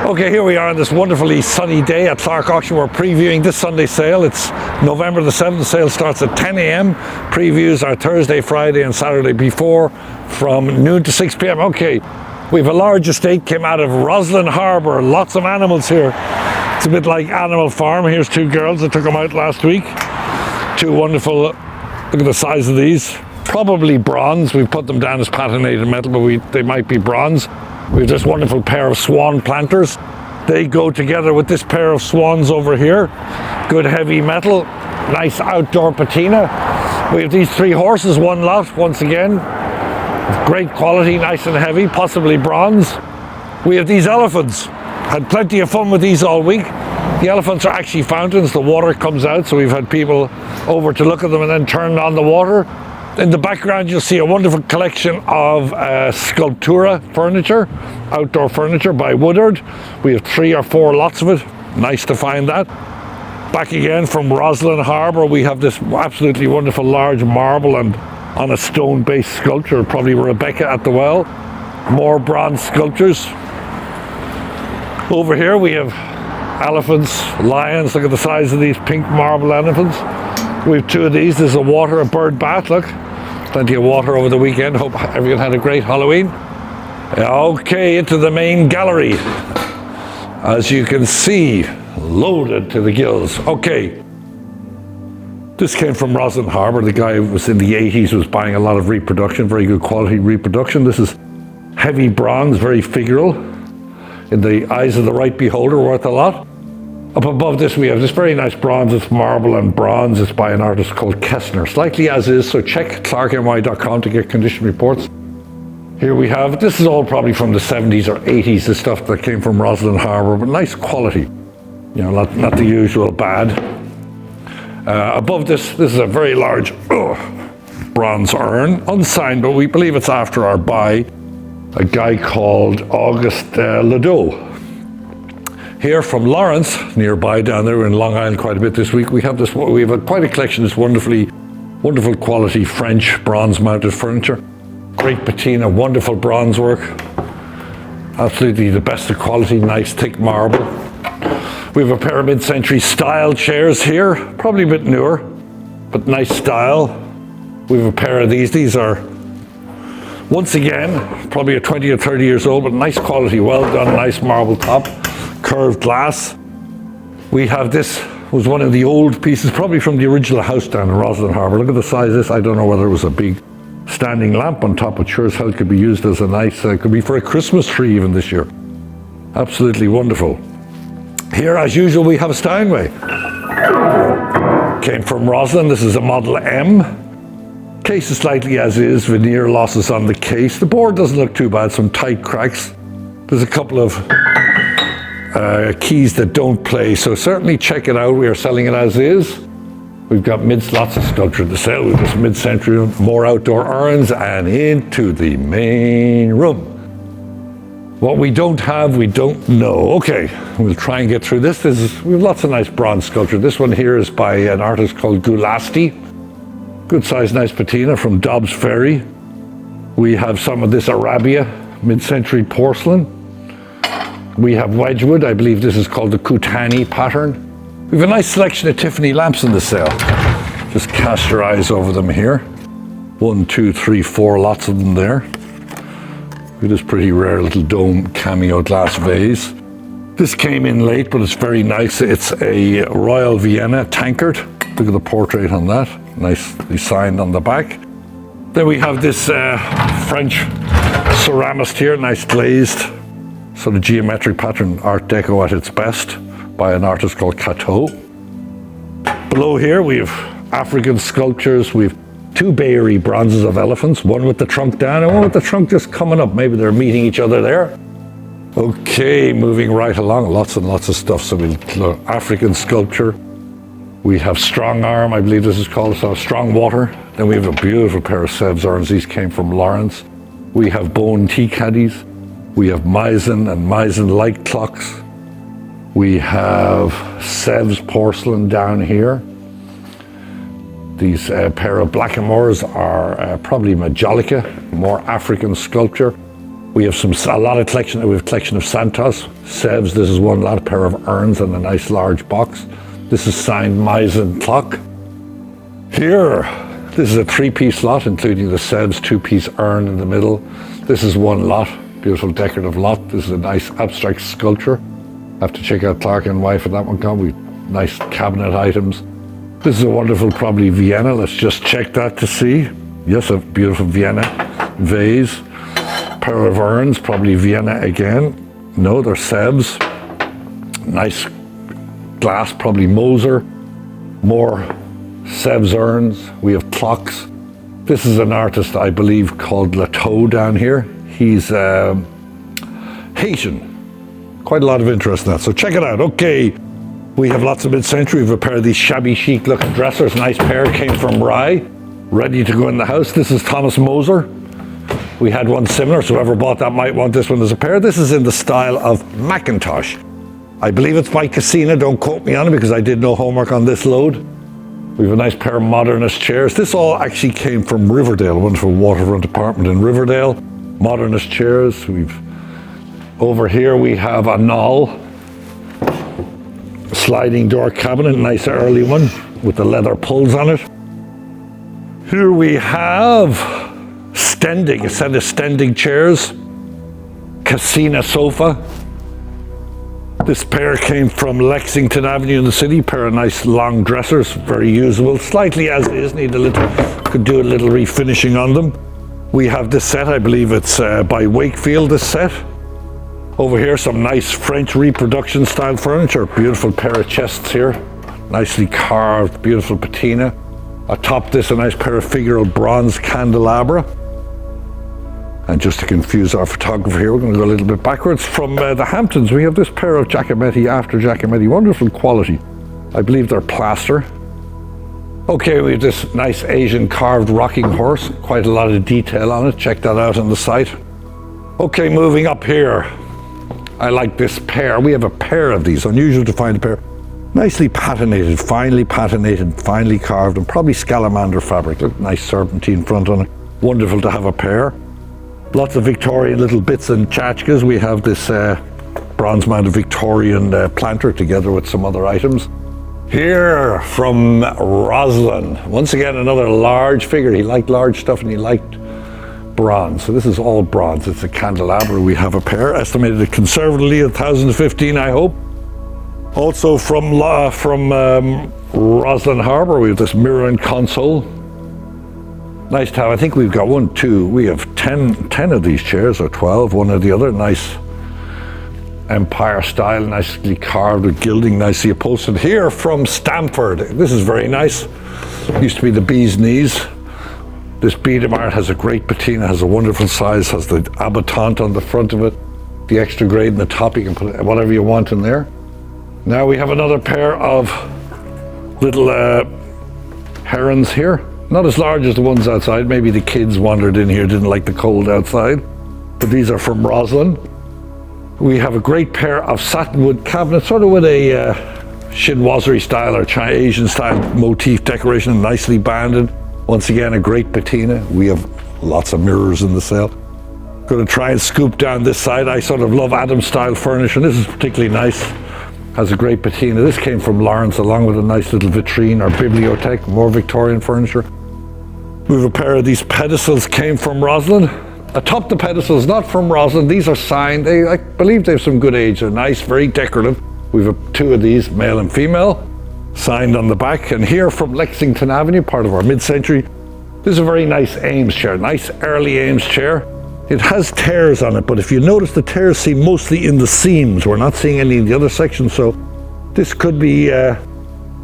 Okay, here we are on this wonderfully sunny day at Clarke Auction. We're previewing this Sunday sale. It's November the 7th. The sale starts at 10 a.m. Previews are Thursday, Friday and Saturday before from noon to 6 p.m. Okay, we have a large estate, came out of Roslyn Harbour. Lots of animals here. It's a bit like Animal Farm. Here's two girls that took them out last week. Two wonderful, look at the size of these. Probably bronze. We've put them down as patinated metal, but they might be bronze. We have this wonderful pair of swan planters. They go together with this pair of swans over here. Good heavy metal, nice outdoor patina. We have these three horses, one lot, once again. Great quality, nice and heavy, possibly bronze. We have these elephants. Had plenty of fun with these all week. The elephants are actually fountains. The water comes out, so we've had people over to look at them and then turn on the water. In the background, you'll see a wonderful collection of Sculptura furniture, outdoor furniture by Woodard. We have 3 or 4 lots of it. Nice to find that. Back again from Roslyn Harbour, we have this absolutely wonderful large marble and on a stone-based sculpture, probably Rebecca at the Well. More bronze sculptures. Over here we have elephants, lions. Look at the size of these pink marble elephants. We have 2 of these. There's a bird bath, look. Plenty of water over the weekend. Hope everyone had a great Halloween. Okay, into the main gallery. As you can see, loaded to the gills. Okay. This came from Roslyn Harbour. The guy was in the 80s, was buying a lot of reproduction, very good quality reproduction. This is heavy bronze, very figural. In the eyes of the right beholder, worth a lot. Up above this, we have this very nice bronze. It's marble and bronze. It's by an artist called Kessner. Slightly as is, so check clarkeny.com to get condition reports. Here we have, this is all probably from the 70s or 80s, the stuff that came from Roslyn Harbour, but nice quality. You know, not the usual bad. Above this is a very large bronze urn, unsigned, but we believe it's after our buy. A guy called Auguste Ledoux. Here from Lawrence, nearby down there, we're in Long Island quite a bit this week. We have quite a collection of this wonderful quality French bronze mounted furniture. Great patina, wonderful bronze work. Absolutely the best of quality, nice thick marble. We have a pair of mid-century style chairs here, probably a bit newer, but nice style. We have a pair of these. These are, once again, probably 20 or 30 years old, but nice quality, well done, nice marble top. Curved glass. We have this, was one of the old pieces, probably from the original house down in Roslyn Harbour. Look at the size of this. I don't know whether it was a big standing lamp on top, but sure as hell could be used as a nice, could be for a Christmas tree even this year. Absolutely wonderful. Here, as usual, we have a Steinway. Came from Roslyn. This is a Model M. Case is slightly as is, veneer losses on the case. The board doesn't look too bad, some tight cracks. There's a couple of keys that don't play, so certainly check it out. We are selling it as is. We've got lots of sculpture to sell. We've got mid-century, more outdoor urns, and into the main room. What we don't have, we don't know. Okay, we'll try and get through this. We have lots of nice bronze sculpture. This one here is by an artist called Gulasti. Good size, nice patina from Dobbs Ferry. We have some of this Arabia, mid-century porcelain. We have Wedgwood. I believe this is called the Kutani pattern. We have a nice selection of Tiffany lamps in the sale. Just cast your eyes over them here. 1, 2, 3, 4, lots of them there. Look at this pretty rare little dome cameo glass vase. This came in late, but it's very nice. It's a Royal Vienna tankard. Look at the portrait on that. Nicely signed on the back. Then we have this French ceramist here, nice glazed, sort of geometric pattern, Art Deco at its best, by an artist called Cateau. Below here we have African sculptures. We have 2 Bayeri bronzes of elephants, one with the trunk down and one with the trunk just coming up. Maybe they're meeting each other there. Okay, moving right along, lots and lots of stuff. So we have African sculpture. We have Strong Arm, I believe this is called, so Strong Water. Then we have a beautiful pair of Sevres urns. These came from Lawrence. We have bone tea caddies. We have Meissen and Meissen light clocks. We have Sevres porcelain down here. These pair of blackamoors are probably Majolica, more African sculpture. We have a lot of collection. We have a collection of Santos, Sevs. This is one lot, a pair of urns and a nice large box. This is signed Meissen clock. Here, this is a 3-piece lot, including the Sevs 2-piece urn in the middle. This is one lot, beautiful decorative lot. This is a nice abstract sculpture. Have to check out Clarke and wife and that one. We nice cabinet items. This is a wonderful, probably Vienna. Let's just check that to see. Yes, a beautiful Vienna vase. Pair of urns, probably Vienna again. No, they're Sevs. Nice glass, probably Moser. More Sevs urns. We have clocks. This is an artist, I believe, called Lateau down here. He's Haitian. Quite a lot of interest in that, so check it out. Okay, we have lots of mid-century. We have a pair of these shabby chic looking dressers. Nice pair, came from Rye, ready to go in the house. This is Thomas Moser. We had one similar, so whoever bought that might want this one as a pair. This is in the style of Macintosh. I believe it's by Cassina, don't quote me on it because I did no homework on this load. We have a nice pair of modernist chairs. This all actually came from Riverdale, a wonderful waterfront apartment in Riverdale. Modernist chairs. Over here we have a Knoll sliding door cabinet, nice early one with the leather pulls on it. Here we have Stendig, a set of Stendig chairs. Cassina sofa. This pair came from Lexington Avenue in the city. Pair of nice long dressers, very usable. Slightly as is, could do a little refinishing on them. We have this set, I believe it's by Wakefield, this set. Over here, some nice French reproduction style furniture. Beautiful pair of chests here. Nicely carved, beautiful patina. Atop this, a nice pair of figural bronze candelabra. And just to confuse our photographer here, we're going to go a little bit backwards. From the Hamptons, we have this pair of Giacometti after Giacometti. Wonderful quality. I believe they're plaster. Okay, we have this nice Asian carved rocking horse. Quite a lot of detail on it. Check that out on the site. Okay, moving up here. I like this pair. We have a pair of these. Unusual to find a pair. Nicely patinated, finely carved, and probably Scalamander fabric. Look, nice serpentine front on it. Wonderful to have a pair. Lots of Victorian little bits and tchotchkes. We have this bronze-mounted Victorian planter together with some other items. Here from Rosslyn. Once again, another large figure. He liked large stuff and he liked bronze. So this is all bronze. It's a candelabra. We have a pair, estimated conservatively at 1,015, I hope. Also from Rosslyn Harbour, we have this mirror and console. Nice to have. I think we've got 1, 2, we have 10 of these chairs, or 12, one or the other. Nice Empire style, nicely carved with gilding, nicely upholstered. Here from Stamford. This is very nice. Used to be the bee's knees. This Biedermeier has a great patina, has a wonderful size, has the abattant on the front of it, the extra grade in the top. You can put whatever you want in there. Now we have another pair of little herons here. Not as large as the ones outside. Maybe the kids wandered in here, didn't like the cold outside. But these are from Rosslyn. We have a great pair of satinwood cabinets, sort of with a chinoiserie style or Asian style motif decoration, nicely banded. Once again, a great patina. We have lots of mirrors in the sale. Going to try and scoop down this side. I sort of love Adams style furniture. This is particularly nice. Has a great patina. This came from Lawrence along with a nice little vitrine or bibliothèque, more Victorian furniture. We have a pair of these pedestals, came from Rosslyn. Atop the pedestals, not from Rosslyn. These are signed. I believe they have some good age. They're nice, very decorative. We have 2 of these, male and female, signed on the back. And here from Lexington Avenue, part of our mid-century. This is a very nice Ames chair, nice early Ames chair. It has tears on it, but if you notice, the tears seem mostly in the seams. We're not seeing any in the other sections, so this could be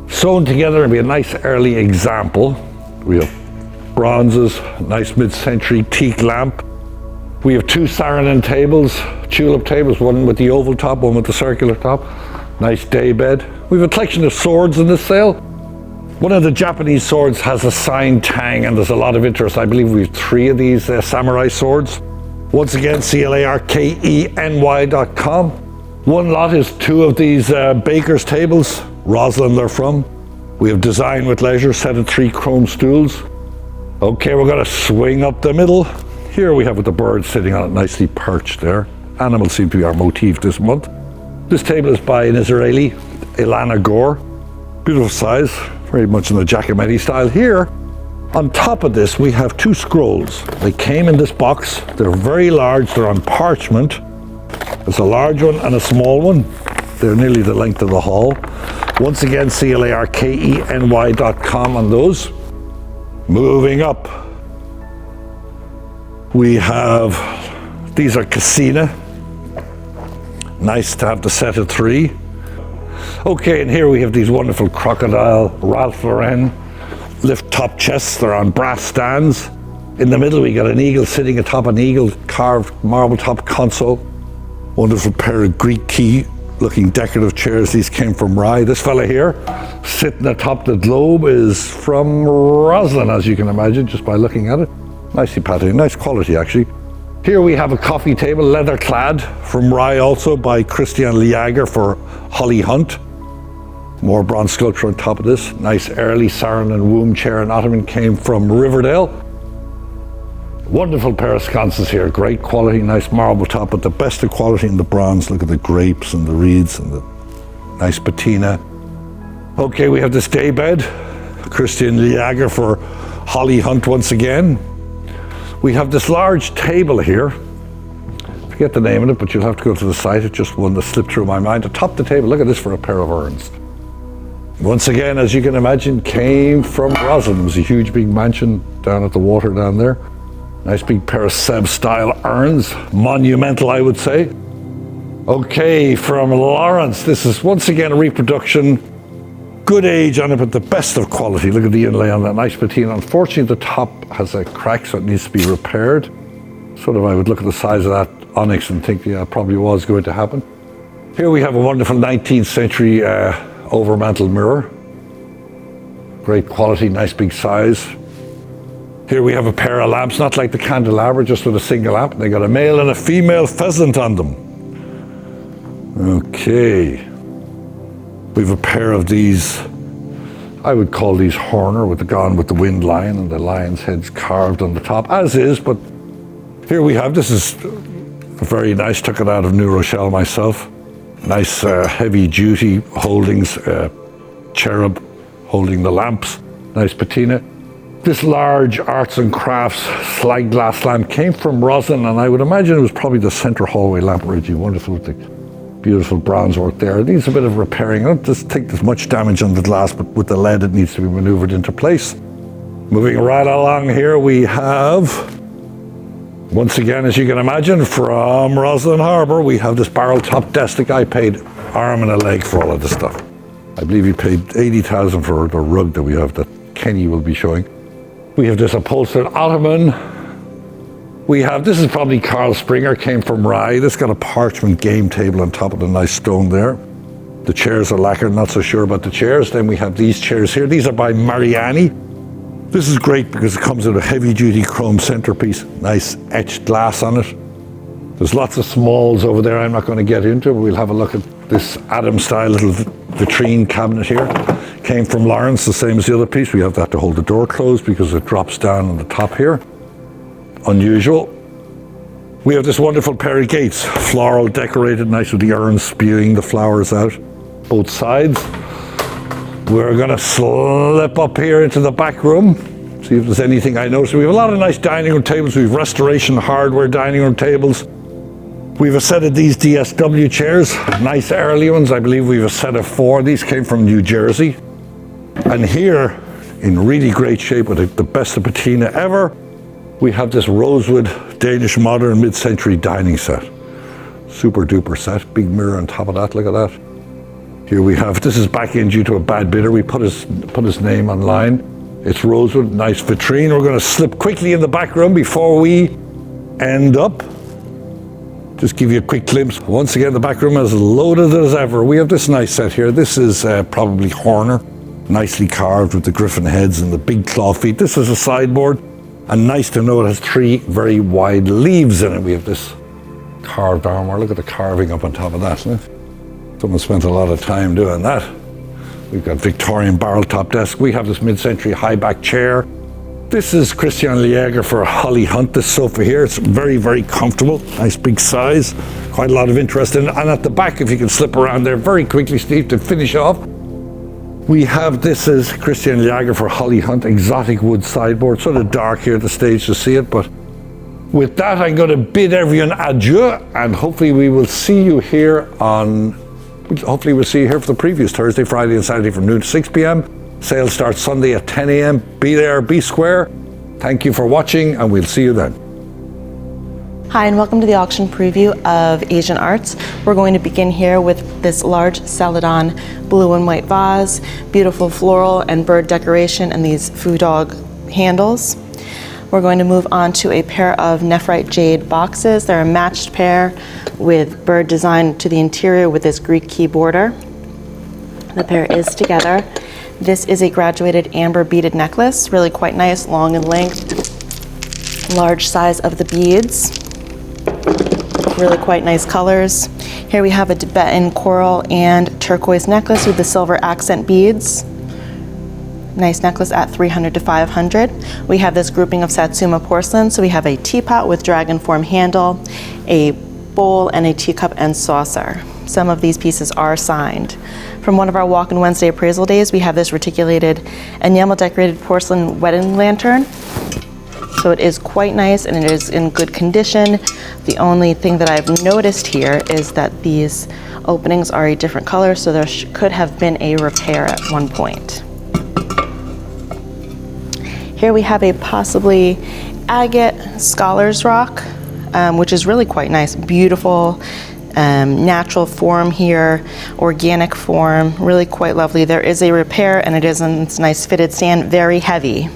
sewn together and be a nice early example. We have bronzes, nice mid-century teak lamp. We have 2 Saarinen tables, tulip tables, one with the oval top, one with the circular top. Nice day bed. We have a collection of swords in this sale. One of the Japanese swords has a signed tang, and there's a lot of interest. I believe we have 3 of these samurai swords. Once again, clarkeny.com. One lot is 2 of these baker's tables. Rosslyn they're from. We have Design with Leisure, set of 3 chrome stools. Okay, we're going to swing up the middle. Here we have with the bird sitting on it, nicely perched there. Animals seem to be our motif this month. This table is by an Israeli, Ilana Gore. Beautiful size, very much in the Giacometti style. Here, on top of this, we have two scrolls. They came in this box. They're very large, they're on parchment. There's a large one and a small one. They're nearly the length of the hall. Once again, clarkeny.com on those. Moving up, we have, these are Cassina. Nice to have the set of 3. Okay, and here we have these wonderful crocodile Ralph Lauren lift top chests. They're on brass stands. In the middle, we got an eagle sitting atop an eagle carved marble top console. Wonderful pair of Greek key looking decorative chairs. These came from Rye. This fella here, sitting atop the globe, is from Roslin, as you can imagine, just by looking at it. Nicely patterned, nice quality actually. Here we have a coffee table, leather clad, from Rye also, by Christian Liager for Holly Hunt. More bronze sculpture on top of this. Nice early Sarin and Womb chair and ottoman came from Riverdale. Wonderful pair of sconces here, great quality, nice marble top, but the best of quality in the bronze. Look at the grapes and the reeds and the nice patina. Okay, we have this day bed, Christian Liager for Holly Hunt once again. We have this large table here. I forget the name of it, but you'll have to go to the site. It's just one that slipped through my mind. Atop the table, look at this for a pair of urns. Once again, as you can imagine, came from Roslin. It was a huge big mansion down at the water down there. Nice big pair of Seb-style urns. Monumental, I would say. Okay, from Lawrence, this is once again a reproduction. Good age on it, but the best of quality. Look at the inlay on that, nice patina. Unfortunately, the top has a crack, so it needs to be repaired. Sort of, I would look at the size of that onyx and think, yeah, it probably was going to happen. Here we have a wonderful 19th century overmantel mirror. Great quality, nice big size. Here we have a pair of lamps, not like the candelabra, just with a single lamp. They got a male and a female pheasant on them. Okay. We have a pair of these, I would call these Horner, with the Gone with the Wind lion and the lion's heads carved on the top, as is, but here we have, this is very nice, took it out of New Rochelle myself. Nice heavy duty holdings, cherub holding the lamps, nice patina. This large arts and crafts slide glass lamp came from Roslin, and I would imagine it was probably the center hallway lamp originally. Wonderful with the beautiful bronze work there. It needs a bit of repairing. I don't think there's much damage on the glass, but with the lead it needs to be maneuvered into place. Moving right along here, we have, once again, as you can imagine, from Roslin Harbour, we have this barrel top desk. The guy paid arm and a leg for all of this stuff. I believe he paid 80,000 for the rug that we have that Kenny will be showing. We have this upholstered ottoman. We have, this is probably Carl Springer, came from Rye. This got a parchment game table on top of the nice stone there. The chairs are lacquered, not so sure about the chairs. Then we have these chairs here. These are by Mariani. This is great because it comes with a heavy duty chrome centerpiece, nice etched glass on it. There's lots of smalls over there I'm not going to get into, but we'll have a look at this Adam style little Latrine cabinet here. Came from Lawrence, the same as the other piece. We have that to hold the door closed because it drops down on the top here. Unusual. We have this wonderful pair of gates, floral decorated, nice with the urn spewing the flowers out, both sides. We're going to slip up here into the back room, see if there's anything I noticed. We have a lot of nice dining room tables. We have restoration hardware dining room tables. We have a set of these DSW chairs, nice early ones. I believe we have a set of 4. These came from New Jersey. And here, in really great shape with the best of patina ever, we have this Rosewood Danish modern mid-century dining set. Super duper set, big mirror on top of that, look at that. Here we have, this is back in due to a bad bidder. We put his name online. It's Rosewood, nice vitrine. We're gonna slip quickly in the back room before we end up. Just give you a quick glimpse. Once again, the back room is loaded as ever. We have this nice set here. This is probably Horner, nicely carved with the griffin heads and the big claw feet. This is a sideboard. And nice to know it has 3 very wide leaves in it. We have this carved armour. Look at the carving up on top of that. Someone spent a lot of time doing that. We've got Victorian barrel top desk. We have this mid-century high back chair. This is Christian Jaeger for Holly Hunt, this sofa here. It's very, very comfortable. Nice big size. Quite a lot of interest in it. And at the back, if you can slip around there very quickly, Steve, to finish off, we have this is Christian Jaeger for Holly Hunt exotic wood sideboard. Sort of dark here at the stage to see it, but with that, I'm going to bid everyone adieu, and hopefully we will see you here for the previews Thursday, Friday, and Saturday from noon to 6 p.m. Sale starts Sunday at 10 a.m. Be there, be square. Thank you for watching, and we'll see you then. Hi, and welcome to the auction preview of Asian Arts. We're going to begin here with this large Celadon blue and white vase, beautiful floral and bird decoration, and these foo dog handles. We're going to move on to a pair of Nephrite Jade boxes. They're a matched pair with bird design to the interior with this Greek key border. The pair is together. This is a graduated amber beaded necklace, really quite nice, long in length, large size of the beads, really quite nice colors. Here we have a Tibetan coral and turquoise necklace with the silver accent beads. Nice necklace at $300 to $500. We have this grouping of Satsuma porcelain. So we have a teapot with dragon form handle, a bowl, and a teacup and saucer. Some of these pieces are signed. From one of our Walk-in Wednesday appraisal days, we have this reticulated enamel decorated porcelain wedding lantern. So it is quite nice and it is in good condition. The only thing that I've noticed here is that these openings are a different color, so there could have been a repair at one point. Here we have a possibly agate scholar's rock, which is really quite nice. Beautiful, natural form here, organic form, really quite lovely. There is a repair and it is in its nice fitted stand, very heavy.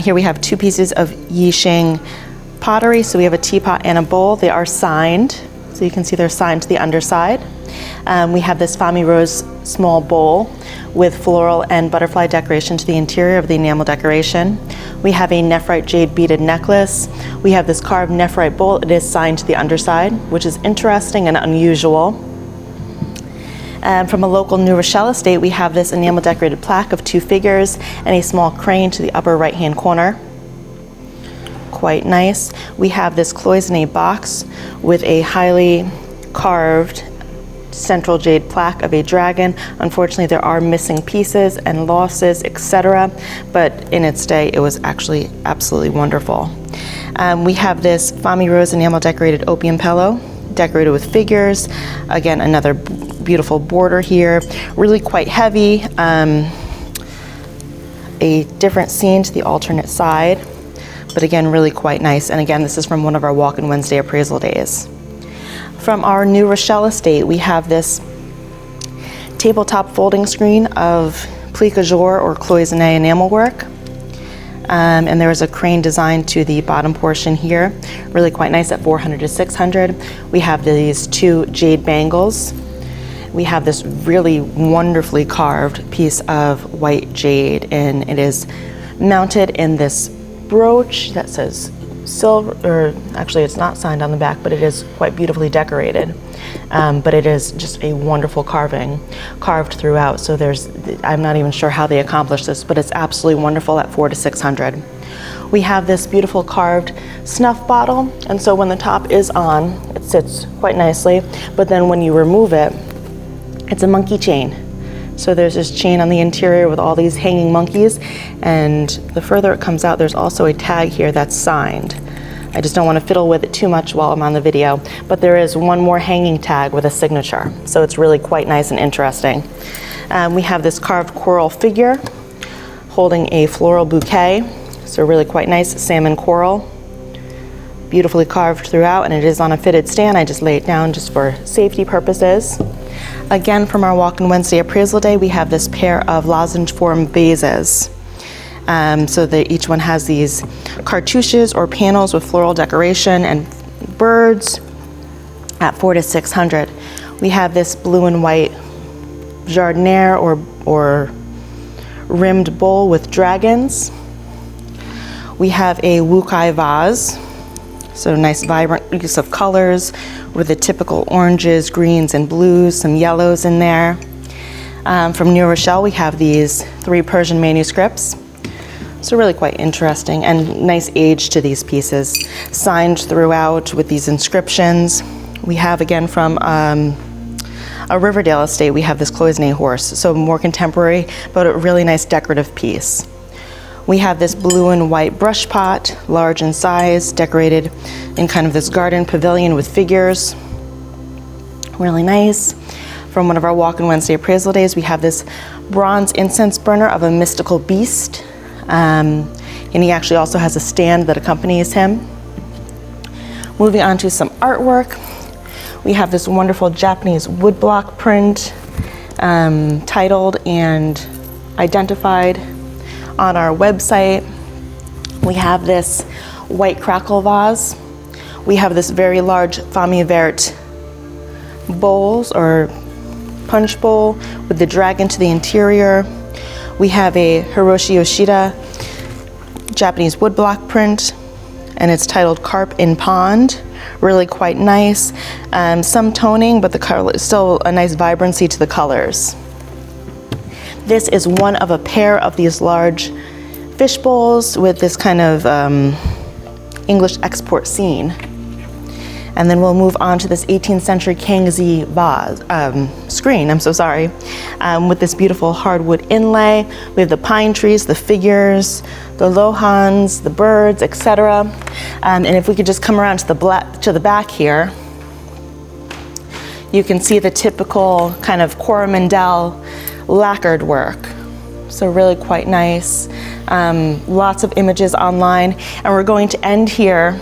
Here we have two pieces of Yixing pottery. So we have a teapot and a bowl. They are signed. So you can see they're signed to the underside. We have this Fami Rose small bowl with floral and butterfly decoration to the interior of the enamel decoration. We have a Nephrite Jade beaded necklace. We have this carved Nephrite bowl. It is signed to the underside, which is interesting and unusual. From a local New Rochelle estate, we have this enamel decorated plaque of two figures and a small crane to the upper right hand corner. Quite nice. We have this Cloisonne box with a highly carved central jade plaque of a dragon. Unfortunately, there are missing pieces and losses, etc. But in its day, it was actually absolutely wonderful. We have this Fami Rose enamel decorated opium pillow, decorated with figures. Again, another beautiful border here, really quite heavy. A different scene to the alternate side, but again, really quite nice. And again, this is from one of our Walk-in Wednesday appraisal days. From our New Rochelle estate, we have this tabletop folding screen of plique jour or cloisonne enamel work. And there is a crane design to the bottom portion here, really quite nice at $400 to $600. We have these two jade bangles. We have this really wonderfully carved piece of white jade, and it is mounted in this brooch that says silver, or actually it's not signed on the back, but it is quite beautifully decorated. But it is just a wonderful carving, carved throughout. So I'm not even sure how they accomplished this, but it's absolutely wonderful at $400 to $600. We have this beautiful carved snuff bottle, and so when the top is on, it sits quite nicely, but then when you remove it, it's a monkey chain. So there's this chain on the interior with all these hanging monkeys, and the further it comes out, there's also a tag here that's signed. I just don't want to fiddle with it too much while I'm on the video, but there is one more hanging tag with a signature. So it's really quite nice and interesting. We have this carved coral figure holding a floral bouquet. So really quite nice, salmon coral. Beautifully carved throughout, and it is on a fitted stand. I just lay it down just for safety purposes. Again, from our Walk-in Wednesday appraisal day, we have this pair of lozenge form vases. So that each one has these cartouches or panels with floral decoration and birds at $400 to $600. We have this blue and white jardiniere or rimmed bowl with dragons. We have a Wukai vase. So nice vibrant use of colors with the typical oranges, greens, and blues, some yellows in there. From New Rochelle, we have these 3 Persian manuscripts. So really quite interesting and nice age to these pieces. Signed throughout with these inscriptions. We have again from a Riverdale estate, we have this Cloisonne Horse. So more contemporary, but a really nice decorative piece. We have this blue and white brush pot, large in size, decorated in kind of this garden pavilion with figures. Really nice. From one of our Walk-in Wednesday appraisal days, we have this bronze incense burner of a mystical beast. And he actually also has a stand that accompanies him. Moving on to some artwork. We have this wonderful Japanese woodblock print, titled and identified on our website. We have this white crackle vase. We have this very large Famille Verte bowls or punch bowl with the dragon to the interior. We have a Hiroshi Yoshida Japanese woodblock print, and it's titled Carp in Pond. Really quite nice. Some toning, but the color still a nice vibrancy to the colors. This is one of a pair of these large fish bowls with this kind of English export scene. And then we'll move on to this 18th century Kangxi vase, screen, I'm so sorry, with this beautiful hardwood inlay. We have the pine trees, the figures, the lohans, the birds, etc. And if we could just come around to the back here, you can see the typical kind of Cora Mendel lacquered work. So really quite nice. Lots of images online. And we're going to end here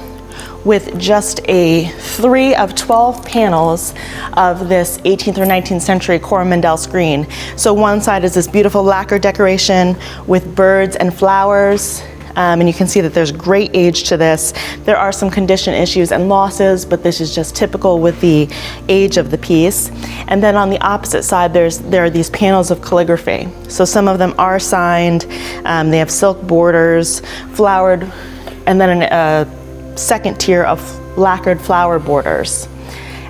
with just a 3 of 12 panels of this 18th or 19th century Cora Mendel screen. So one side is this beautiful lacquer decoration with birds and flowers. And you can see that there's great age to this. There are some condition issues and losses, but this is just typical with the age of the piece. And then on the opposite side, there are these panels of calligraphy. So some of them are signed. They have silk borders, flowered, and then a second tier of lacquered flower borders.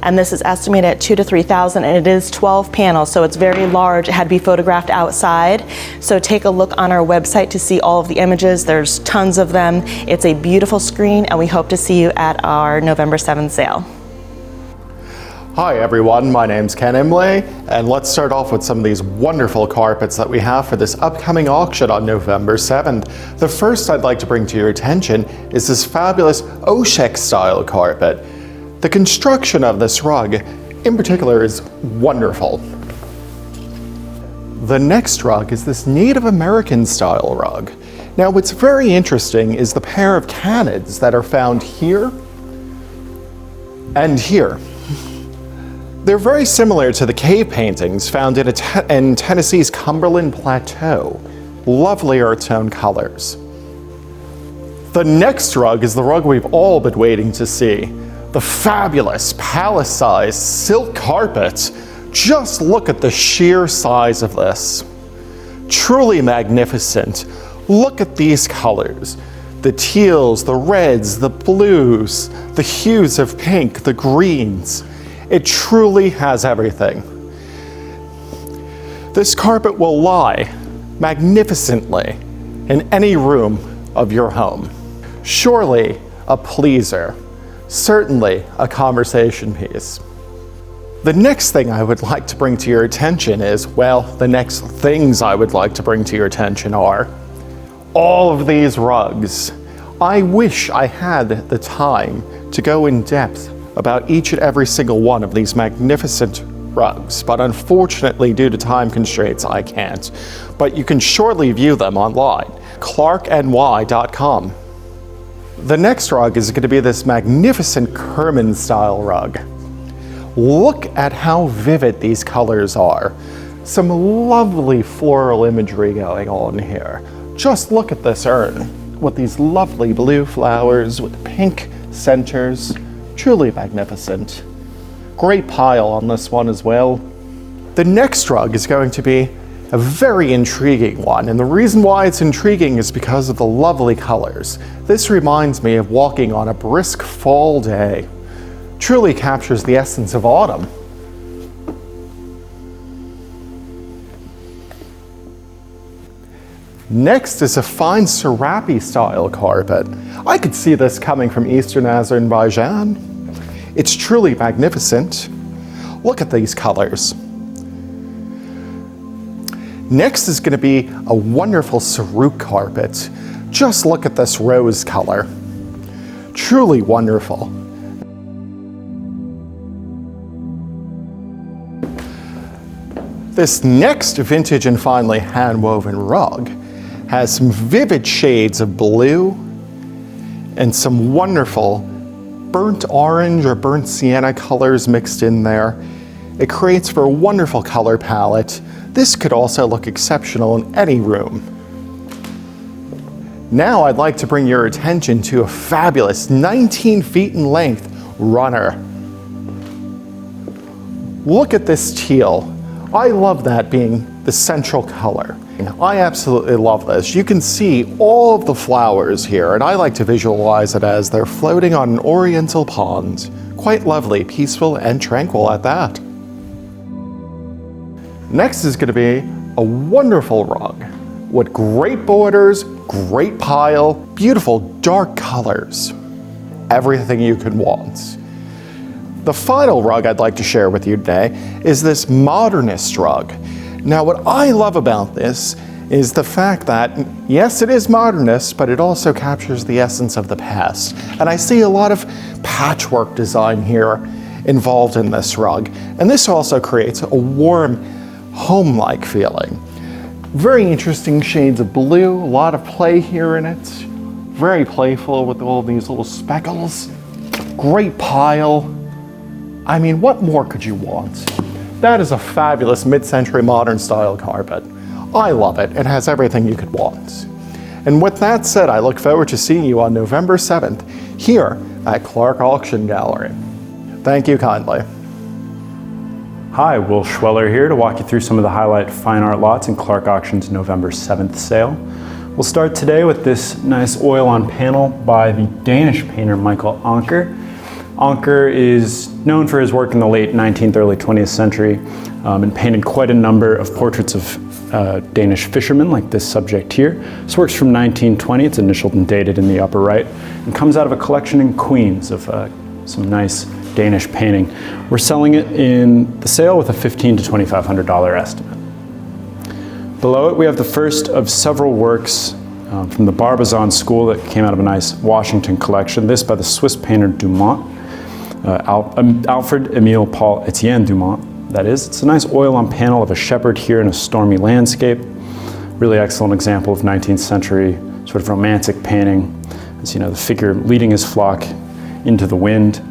And this is estimated at 2,000 to 3,000, and it is 12 panels, so it's very large. It had to be photographed outside. So take a look on our website to see all of the images. There's tons of them. It's a beautiful screen, and we hope to see you at our November 7th sale. Hi everyone, my name's Ken Imlay, and let's start off with some of these wonderful carpets that we have for this upcoming auction on November 7th. The first I'd like to bring to your attention is this fabulous Oshek style carpet. The construction of this rug in particular is wonderful. The next rug is this Native American style rug. Now what's very interesting is the pair of canids that are found here and here. They're very similar to the cave paintings found in Tennessee's Cumberland Plateau. Lovely earth tone colors. The next rug is the rug we've all been waiting to see. The fabulous palace-sized silk carpet. Just look at the sheer size of this. Truly magnificent. Look at these colors. The teals, the reds, the blues, the hues of pink, the greens. It truly has everything. This carpet will lie magnificently in any room of your home. Surely a pleaser, certainly a conversation piece. The next thing I would like to bring to your attention is, well, the next things I would like to bring to your attention are all of these rugs. I wish I had the time to go in depth about each and every single one of these magnificent rugs, but unfortunately due to time constraints I can't. But you can surely view them online, clarkeny.com. The next rug is going to be this magnificent Kerman style rug. Look at how vivid these colors are. Some lovely floral imagery going on here. Just look at this urn with these lovely blue flowers with pink centers. Truly magnificent. Great pile on this one as well. The next rug is going to be a very intriguing one, and the reason why it's intriguing is because of the lovely colors. This reminds me of walking on a brisk fall day. Truly captures the essence of autumn. Next is a fine serape style carpet. I could see this coming from Eastern Azerbaijan. It's truly magnificent. Look at these colors. Next is going to be a wonderful Saruk carpet. Just look at this rose color. Truly wonderful. This next vintage and finely hand-woven rug has some vivid shades of blue and some wonderful burnt orange or burnt sienna colors mixed in there. It creates for a wonderful color palette. This could also look exceptional in any room. Now I'd like to bring your attention to a fabulous 19 feet in length runner. Look at this teal. I love that being the central color. I absolutely love this. You can see all of the flowers here, and I like to visualize it as they're floating on an oriental pond. Quite lovely, peaceful, and tranquil at that. Next is going to be a wonderful rug with great borders, great pile, beautiful dark colors. Everything you could want. The final rug I'd like to share with you today is this modernist rug. Now, what I love about this is the fact that, yes, it is modernist, but it also captures the essence of the past. And I see a lot of patchwork design here involved in this rug. And this also creates a warm, home-like feeling. Very interesting shades of blue, a lot of play here in it. Very playful with all these little speckles. Great pile. I mean, what more could you want? That is a fabulous mid-century modern style carpet. I love it. It has everything you could want. And with that said, I look forward to seeing you on November 7th here at Clarke Auction Gallery. Thank you kindly. Hi, Will Schweller here to walk you through some of the highlight fine art lots in Clarke Auction's November 7th sale. We'll start today with this nice oil on panel by the Danish painter Michael Anker. Anker is known for his work in the late 19th, early 20th century and painted quite a number of portraits of Danish fishermen, like this subject here. This work's from 1920, it's initialed and dated in the upper right, and comes out of a collection in Queens of some nice Danish painting. We're selling it in the sale with a $1,500 to $2,500 estimate. Below it we have the first of several works from the Barbizon school that came out of a nice Washington collection. This by the Swiss painter Dumont. Alfred Emile Paul Etienne Dumont, that is. It's a nice oil on panel of a shepherd here in a stormy landscape. Really excellent example of 19th century sort of romantic painting. As you know, the figure leading his flock into the wind.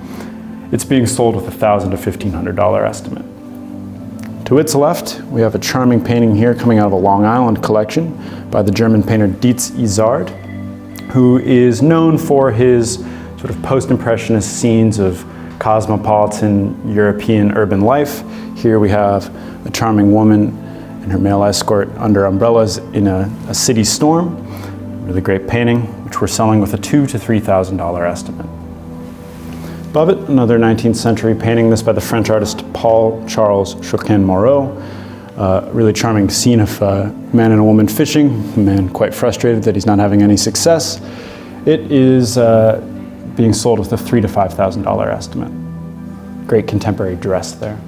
It's being sold with a $1,000 to $1,500 estimate. To its left, we have a charming painting here coming out of a Long Island collection by the German painter Dietz Izard, who is known for his sort of post-impressionist scenes of cosmopolitan European urban life. Here we have a charming woman and her male escort under umbrellas in a city storm. Really great painting, which we're selling with a $2,000 to $3,000 estimate. Above it, another 19th century painting, this by the French artist Paul Charles Shulkin Moreau. Really charming scene of a man and a woman fishing, a man quite frustrated that he's not having any success. It is being sold with a $3,000 to $5,000 estimate. Great contemporary dress there.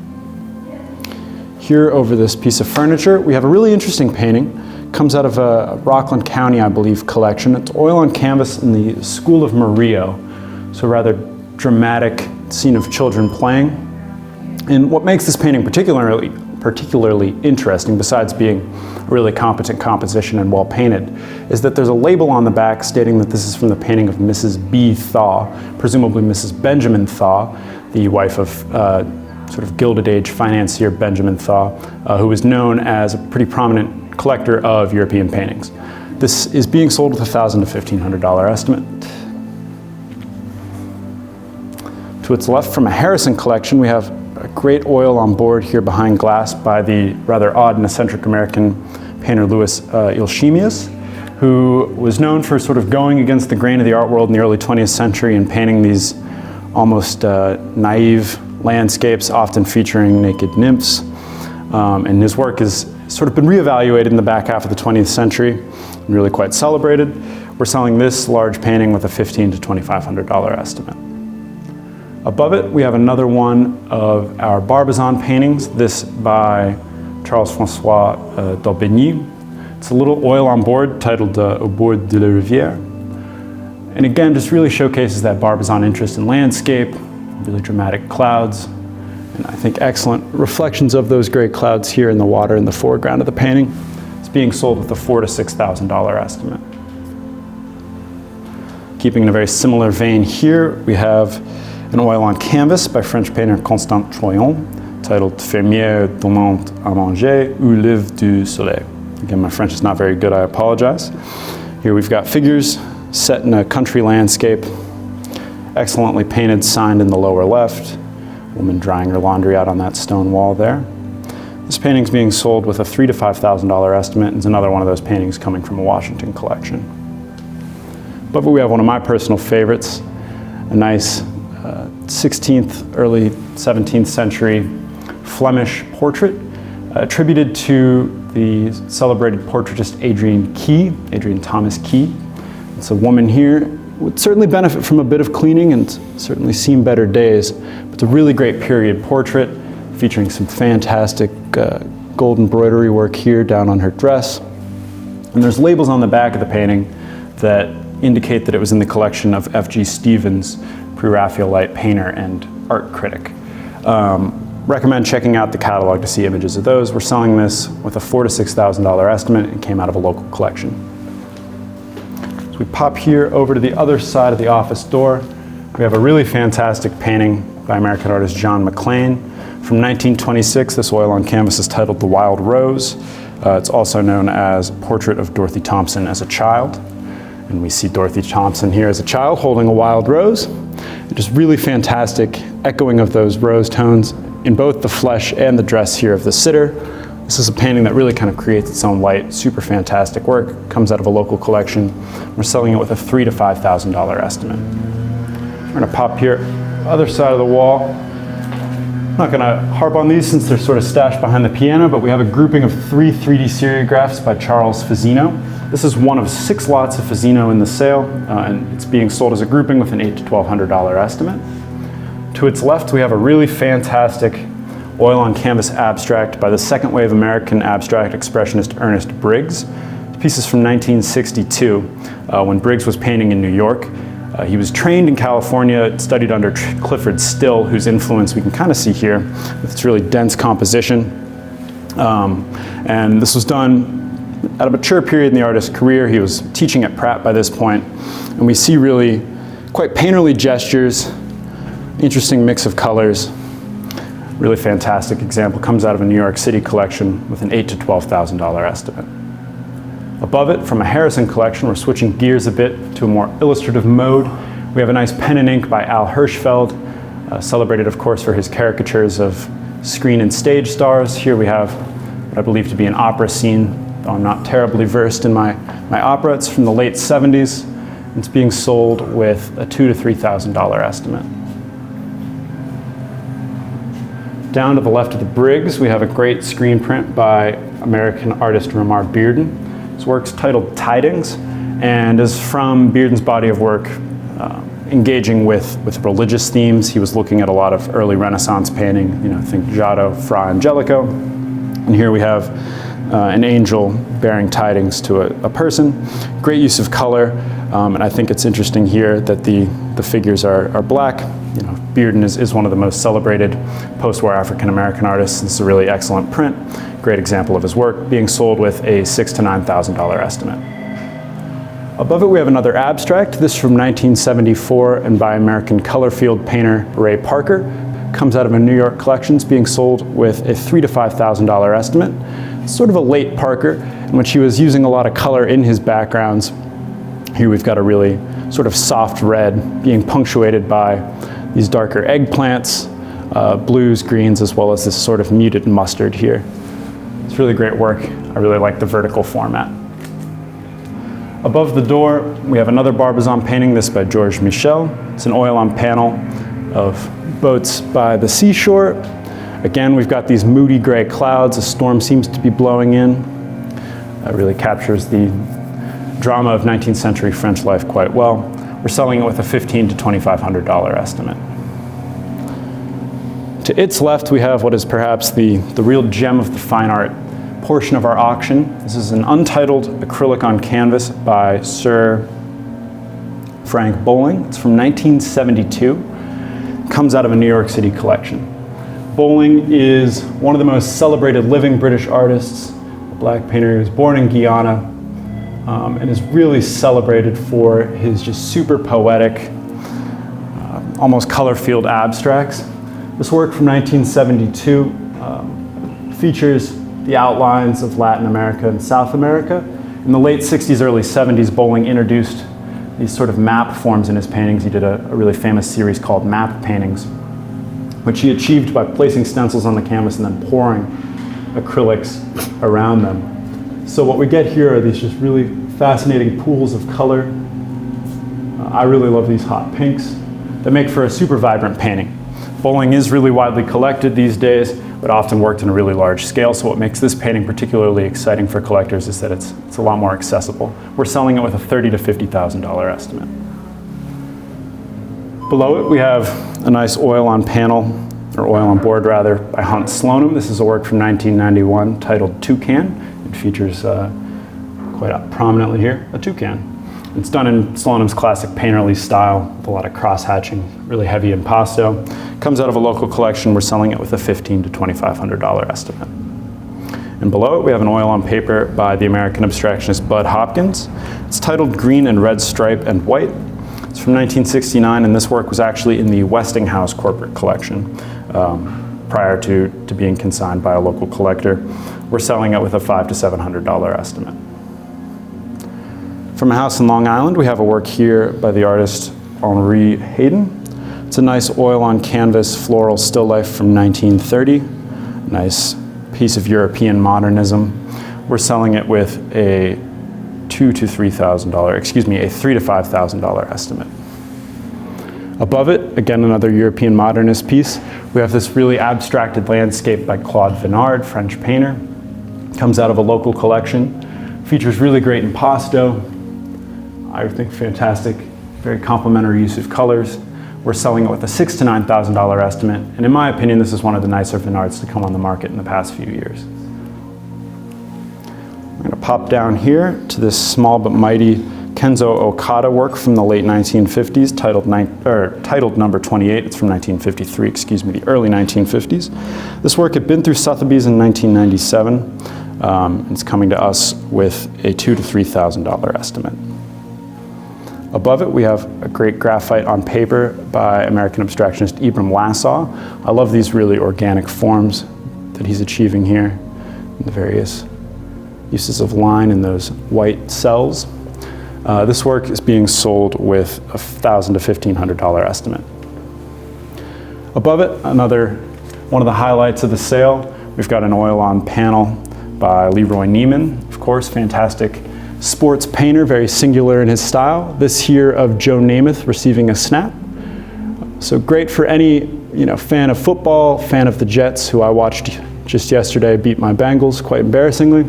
Here over this piece of furniture, we have a really interesting painting. Comes out of a Rockland County, I believe, collection. It's oil on canvas in the school of Moreau, so rather dramatic scene of children playing. And what makes this painting particularly interesting, besides being a really competent composition and well painted, is that there's a label on the back stating that this is from the painting of Mrs. B. Thaw, presumably Mrs. Benjamin Thaw, the wife of sort of Gilded Age financier Benjamin Thaw, who was known as a pretty prominent collector of European paintings. This is being sold with a $1,000 to $1,500 estimate. To its left, from a Harrison collection, we have a great oil on board here behind glass by the rather odd and eccentric American painter Louis Ilchemius, who was known for sort of going against the grain of the art world in the early 20th century and painting these almost naive landscapes, often featuring naked nymphs. And his work is sort of been reevaluated in the back half of the 20th century and really quite celebrated. We're selling this large painting with a $1,500 to $2,500 estimate. Above it, we have another one of our Barbizon paintings, this by Charles-François d'Aubigny. It's a little oil on board titled Au bord de la rivière. And again, just really showcases that Barbizon interest in landscape, really dramatic clouds, and I think excellent reflections of those gray clouds here in the water in the foreground of the painting. It's being sold with a $4,000 to $6,000 estimate. Keeping in a very similar vein here, we have an oil on canvas by French painter Constant Troyon, titled Fermière donnant à manger ou Live du soleil. Again, my French is not very good, I apologize. Here we've got figures set in a country landscape, excellently painted, signed in the lower left, woman drying her laundry out on that stone wall there. This painting's being sold with a $3,000 to $5,000 estimate. It's another one of those paintings coming from a Washington collection. Above it, we have one of my personal favorites, a nice 16th, early 17th century Flemish portrait attributed to the celebrated portraitist Adrian Thomas Key. It's a woman here, would certainly benefit from a bit of cleaning and certainly seen better days, but it's a really great period portrait featuring some fantastic gold embroidery work here down on her dress. And there's labels on the back of the painting that indicate that it was in the collection of F.G. Stevens, Pre-Raphaelite painter and art critic. Recommend checking out the catalog to see images of those. We're selling this with a $4,000 to $6,000 estimate and came out of a local collection. So we pop here over to the other side of the office door. We have a really fantastic painting by American artist John McClain. From 1926, this oil on canvas is titled The Wild Rose. It's also known as Portrait of Dorothy Thompson as a Child. And we see Dorothy Thompson here as a child holding a wild rose. Just really fantastic echoing of those rose tones in both the flesh and the dress here of the sitter. This is a painting that really kind of creates its own light, super fantastic work, comes out of a local collection. We're selling it with a $3,000 to $5,000 estimate. We're gonna pop here, other side of the wall. I'm not gonna harp on these since they're sort of stashed behind the piano, but we have a grouping of 3 3D Stereographs by Charles Fizzino. This is one of 6 lots of Fizzino in the sale, and it's being sold as a grouping with an $800 to $1,200 estimate. To its left, we have a really fantastic oil on canvas abstract by the second wave American abstract expressionist Ernest Briggs. The piece is from 1962, when Briggs was painting in New York. He was trained in California, studied under Clifford Still, whose influence we can kind of see here with its really dense composition. And this was done at a mature period in the artist's career. He was teaching at Pratt by this point, and we see really quite painterly gestures, interesting mix of colors. Really fantastic example, comes out of a New York City collection with an $8,000 to $12,000 estimate. Above it, from a Harrison collection, we're switching gears a bit to a more illustrative mode. We have a nice pen and ink by Al Hirschfeld, celebrated of course for his caricatures of screen and stage stars. Here we have what I believe to be an opera scene, though I'm not terribly versed in my opera. It's from the late 70s. It's being sold with a $2,000 to $3,000 estimate. Down to the left of the Briggs, we have a great screen print by American artist Ramar Bearden. His work's titled Tidings, and is from Bearden's body of work engaging with religious themes. He was looking at a lot of early Renaissance painting, think Giotto, Fra Angelico. And here we have an angel bearing tidings to a person. Great use of color, and I think it's interesting here that the figures are black. Bearden is one of the most celebrated post-war African-American artists. This is a really excellent print, great example of his work, being sold with a $6,000 to $9,000 estimate. Above it, we have another abstract, this from 1974 and by American color field painter Ray Parker. Comes out of a New York collection, it's being sold with a $3,000 to $5,000 estimate. It's sort of a late Parker, in which he was using a lot of color in his backgrounds. Here we've got a really sort of soft red being punctuated by these darker eggplants, blues, greens, as well as this sort of muted mustard here. It's really great work. I really like the vertical format. Above the door, we have another Barbizon painting, this by Georges Michel. It's an oil on panel of boats by the seashore. Again, we've got these moody gray clouds. A storm seems to be blowing in. That really captures the drama of 19th century French life quite well. We're selling it with a $1,500 to $2,500 estimate. To its left, we have what is perhaps the real gem of the fine art portion of our auction. This is an untitled acrylic on canvas by Sir Frank Bowling. It's from 1972. It comes out of a New York City collection. Bowling is one of the most celebrated living British artists, a black painter. He was born in Guyana and is really celebrated for his just super poetic, almost color-filled abstracts. This work from 1972 features the outlines of Latin America and South America. In the late 60s, early 70s, Bowling introduced these sort of map forms in his paintings. He did a really famous series called Map Paintings, which he achieved by placing stencils on the canvas and then pouring acrylics around them. So what we get here are these just really fascinating pools of color. I really love these hot pinks that make for a super vibrant painting. Bowling is really widely collected these days, but often worked in a really large scale. So what makes this painting particularly exciting for collectors is that it's a lot more accessible. We're selling it with a $30,000 to $50,000 estimate. Below it, we have a nice oil on panel, or oil on board rather, by Hunt Slonim. This is a work from 1991 titled Toucan. It features quite prominently here, a toucan. It's done in Slonim's classic painterly style with a lot of cross-hatching, really heavy impasto. Comes out of a local collection. We're selling it with a $1,500 to $2,500 estimate. And below it, we have an oil on paper by the American abstractionist Bud Hopkins. It's titled Green and Red Stripe and White. It's from 1969, and this work was actually in the Westinghouse corporate collection prior to being consigned by a local collector. We're selling it with a $500 to $700 estimate. From a house in Long Island, we have a work here by the artist Henri Hayden. It's a nice oil on canvas floral still life from 1930. Nice piece of European modernism. We're selling it with a $3,000 to $5,000 estimate. Above it, again, another European modernist piece. We have this really abstracted landscape by Claude Venard, French painter. Comes out of a local collection. Features really great impasto. I think fantastic, very complementary use of colors. We're selling it with a $6,000 to $9,000 estimate, and in my opinion, this is one of the nicer Venards to come on the market in the past few years. I'm going to pop down here to this small but mighty Kenzo Okada work from the late 1950s, titled number 28. It's from 1953, the early 1950s. This work had been through Sotheby's in 1997. It's coming to us with a $2,000 to $3,000 estimate. Above it, we have a great graphite on paper by American abstractionist Ibram Lassaw. I love these really organic forms that he's achieving here, and the various uses of line in those white cells. This work is being sold with a $1,000 to $1,500 estimate. Above it, another one of the highlights of the sale, we've got an oil on panel by Leroy Neiman, of course, fantastic sports painter, very singular in his style. This here of Joe Namath receiving a snap. So great for any fan of football, fan of the Jets, who I watched just yesterday beat my Bengals quite embarrassingly.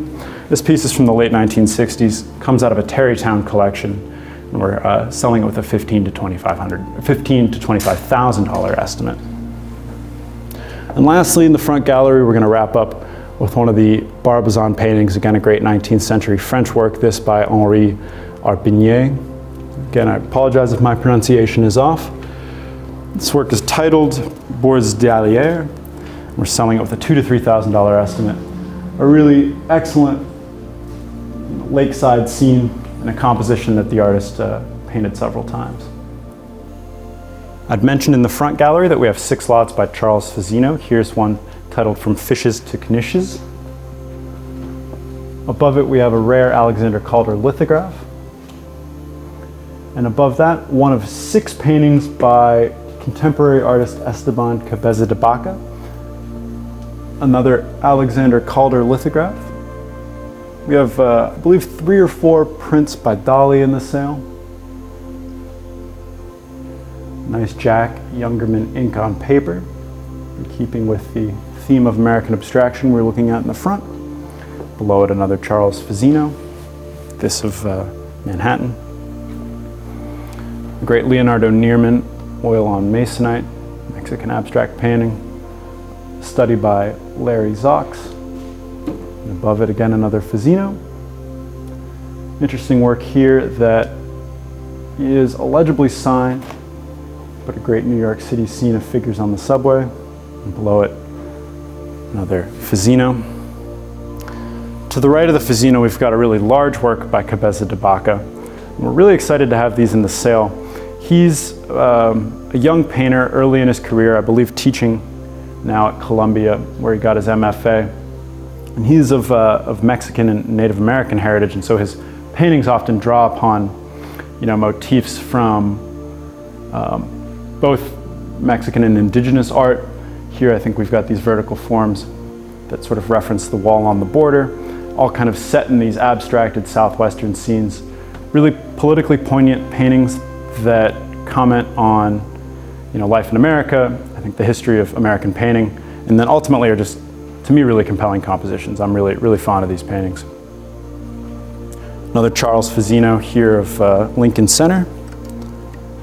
This piece is from the late 1960s, comes out of a Terrytown collection, and we're selling it with a $15,000 to $25,000 estimate. And lastly, in the front gallery, we're going to wrap up with one of the Barbizon paintings, again a great 19th century French work, this by Henri Arpigné. Again, I apologize if my pronunciation is off. This work is titled Bourse d'Allier. We're selling it with a $2,000 to $3,000 estimate. A really excellent lakeside scene and a composition that the artist painted several times. I'd mentioned in the front gallery that we have 6 lots by Charles Fizzino. Here's one titled From Fishes to Knishes. Above it, we have a rare Alexander Calder lithograph. And above that, one of 6 paintings by contemporary artist Esteban Cabeza de Baca. Another Alexander Calder lithograph. We have, I believe, 3 or 4 prints by Dali in the sale. Nice Jack Youngerman ink on paper, in keeping with the theme of American abstraction we're looking at in the front. Below it, another Charles Fizzino, this of Manhattan. The great Leonardo Neiman, oil on masonite, Mexican abstract painting, study by Larry Zox. And above it again, another Fizzino. Interesting work here that is illegibly signed, but a great New York City scene of figures on the subway. And below it, another Fizzino. To the right of the Fizzino, we've got a really large work by Cabeza De Baca. And we're really excited to have these in the sale. He's a young painter early in his career, I believe teaching now at Columbia, where he got his MFA. And he's of Mexican and Native American heritage, and so his paintings often draw upon, motifs from both Mexican and indigenous art. Here I think we've got these vertical forms that sort of reference the wall on the border, all kind of set in these abstracted southwestern scenes. Really politically poignant paintings that comment on life in America, I think the history of American painting, and then ultimately are just, to me, really compelling compositions. I'm really fond of these paintings. Another Charles Fizzino here of Lincoln Center,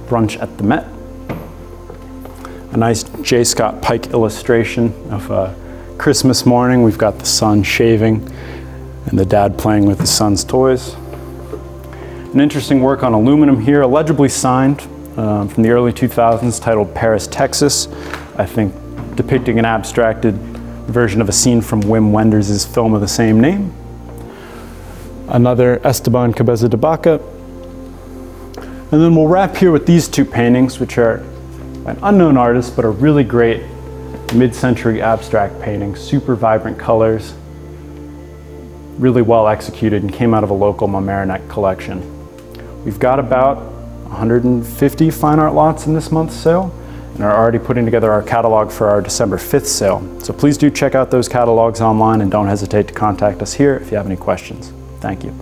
Brunch at the Met. A nice J. Scott Pike illustration of Christmas morning. We've got the son shaving and the dad playing with his son's toys. An interesting work on aluminum here, illegibly signed from the early 2000s, titled Paris, Texas. I think depicting an abstracted version of a scene from Wim Wenders' film of the same name. Another Esteban Cabeza de Baca. And then we'll wrap here with these two paintings, which are an unknown artist, but a really great mid-century abstract painting, super vibrant colors, really well executed, and came out of a local Mamaroneck collection. We've got about 150 fine art lots in this month's sale, and are already putting together our catalog for our December 5th sale. So please do check out those catalogs online, and don't hesitate to contact us here if you have any questions. Thank you.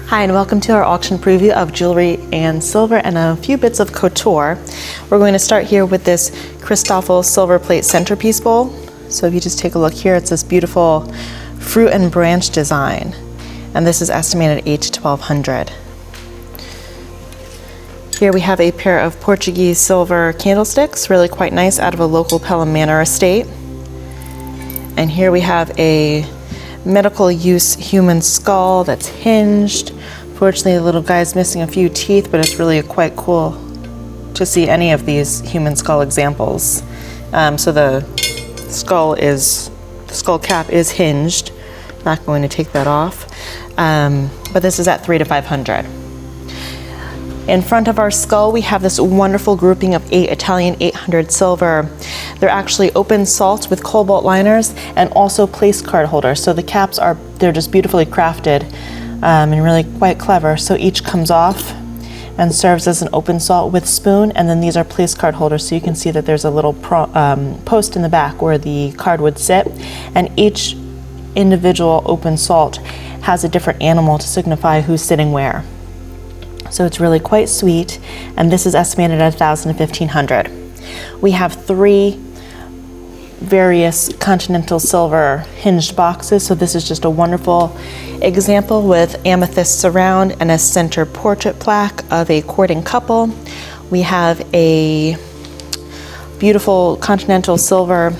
Hi, and welcome to our auction preview of jewelry and silver and a few bits of couture. We're going to start here with this Christoffel silver plate centerpiece bowl. So if you just take a look here, it's this beautiful fruit and branch design. And this is estimated at $8 to $1,200. Here we have a pair of Portuguese silver candlesticks, really quite nice, out of a local Pelham Manor estate. And here we have a medical use human skull that's hinged. Fortunately, the little guy's missing a few teeth, but it's really quite cool to see any of these human skull examples. So the skull cap is hinged. Not going to take that off. But this is at $300 to $500. In front of our skull, we have this wonderful grouping of 8 Italian 800 silver. They're actually open salts with cobalt liners and also place card holders. So the caps they're just beautifully crafted and really quite clever. So each comes off and serves as an open salt with spoon, and then these are place card holders. So you can see that there's a little post in the back where the card would sit, and each individual open salt has a different animal to signify who's sitting where. So it's really quite sweet, and this is estimated at $1,000 to $1,500. We have 3 various Continental silver hinged boxes, so this is just a wonderful example with amethyst surround and a center portrait plaque of a courting couple. We have a beautiful Continental silver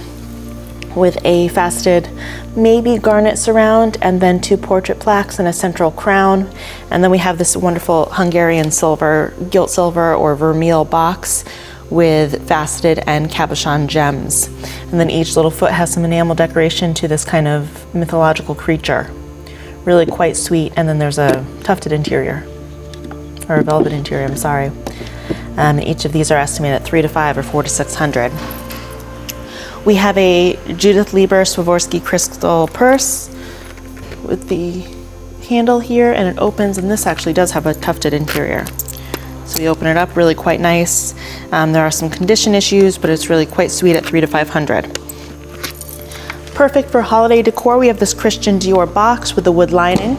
with a faceted maybe garnet surround, and then 2 portrait plaques and a central crown. And then we have this wonderful Hungarian silver, gilt silver or vermeil box with faceted and cabochon gems. And then each little foot has some enamel decoration to this kind of mythological creature. Really quite sweet. And then there's a tufted interior, or a velvet interior, I'm sorry. Each of these are estimated at $300 to $500 or $400 to $600. We have a Judith Lieber Swarovski crystal purse with the handle here, and it opens, and this actually does have a tufted interior. So we open it up, really quite nice. There are some condition issues, but it's really quite sweet at $300 to $500. Perfect for holiday decor, we have this Christian Dior box with the wood lining.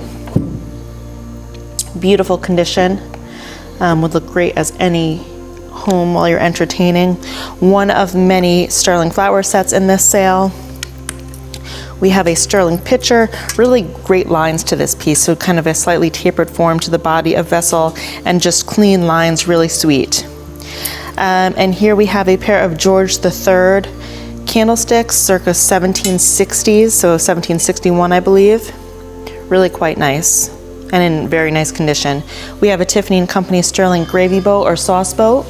Beautiful condition, would look great as any home while you're entertaining. One of many sterling flower sets in this sale. We have a sterling pitcher, really great lines to this piece, so kind of a slightly tapered form to the body of vessel and just clean lines, really sweet. And here we have a pair of George III candlesticks, circa 1760s, so 1761 I believe. Really quite nice and in very nice condition. We have a Tiffany & Company sterling gravy boat or sauce boat.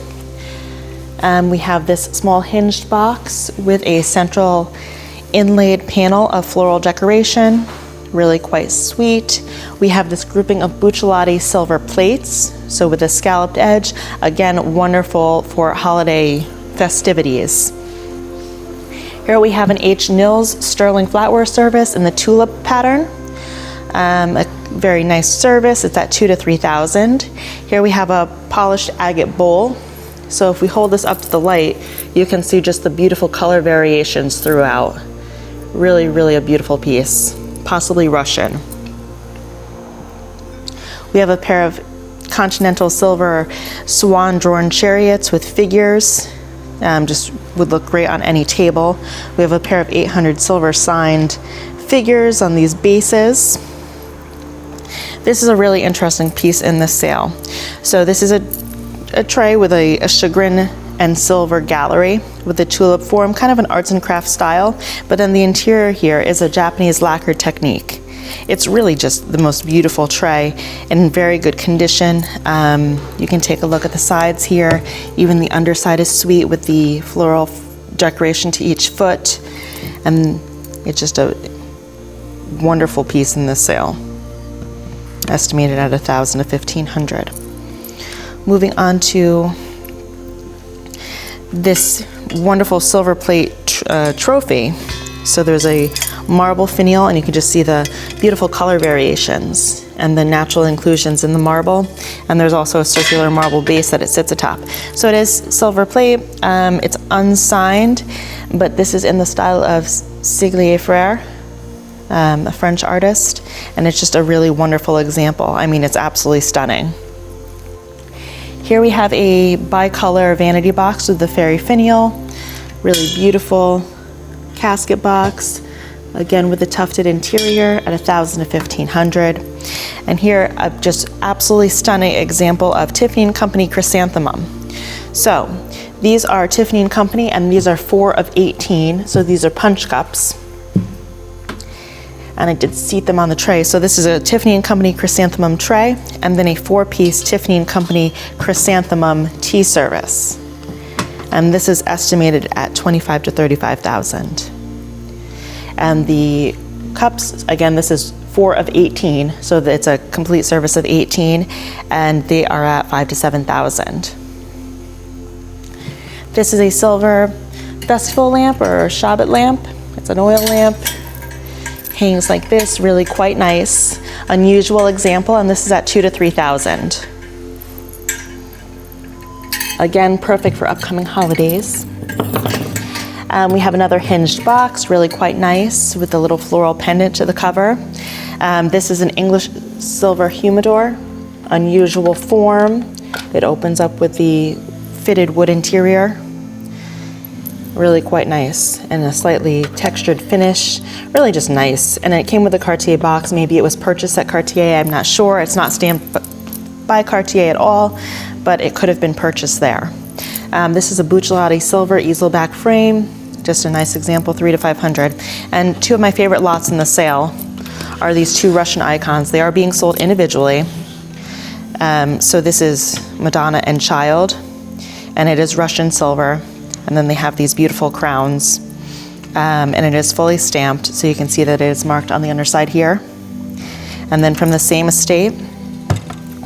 We have this small hinged box with a central inlaid panel of floral decoration, really quite sweet. We have this grouping of Buccellati silver plates, so with a scalloped edge, again wonderful for holiday festivities. Here we have an H. Nils sterling flatware service in the tulip pattern. A very nice service, it's at $2,000 to $3,000. Here we have a polished agate bowl. So if we hold this up to the light, you can see just the beautiful color variations throughout. Really, really a beautiful piece, possibly Russian. We have a pair of Continental silver swan-drawn chariots with figures. Just would look great on any table. We have a pair of 800 silver signed figures on these bases. This is a really interesting piece in this sale. So this is a tray with a chagrin and silver gallery with the tulip form, kind of an arts and crafts style, but then the interior here is a Japanese lacquer technique. It's really just the most beautiful tray in very good condition. You can take a look at the sides here. Even the underside is sweet with the floral decoration to each foot, and it's just a wonderful piece in this sale. Estimated at $1,000 to $1,500. Moving on to this wonderful silver plate trophy. So there's a marble finial, and you can just see the beautiful color variations and the natural inclusions in the marble. And there's also a circular marble base that it sits atop. So it is silver plate. It's unsigned, but this is in the style of Siglier Frère, a French artist, and it's just a really wonderful example. I mean, it's absolutely stunning. Here we have a bicolor vanity box with the fairy finial, really beautiful casket box, again with the tufted interior at $1,000 to $1,500. And here a just absolutely stunning example of Tiffany & Company chrysanthemum. So these are Tiffany & Company, and these are 4 of 18, so these are punch cups. And I did seat them on the tray. So this is a Tiffany & Company chrysanthemum tray, and then a 4-piece Tiffany & Company chrysanthemum tea service. And this is estimated at $25,000 to $35,000. And the cups, again, this is 4 of 18, so that it's a complete service of 18, and they are at $5,000 to $7,000. This is a silver festival lamp or Shabbat lamp. It's an oil lamp. Hangs like this, really quite nice. Unusual example, and this is at $2,000 to $3,000. Again, perfect for upcoming holidays. We have another hinged box, really quite nice, with a little floral pendant to the cover. This is an English silver humidor, unusual form. It opens up with the fitted wood interior. Really quite nice, and a slightly textured finish. Really just nice. And it came with a Cartier box. Maybe it was purchased at Cartier, I'm not sure. It's not stamped by Cartier at all, but it could have been purchased there. This is a Buccellati silver easel back frame. Just a nice example, $300 to $500. And 2 of my favorite lots in the sale are these 2 Russian icons. They are being sold individually. So this is Madonna and Child, and it is Russian silver. And then they have these beautiful crowns, and it is fully stamped, so you can see that it is marked on the underside here. And then from the same estate,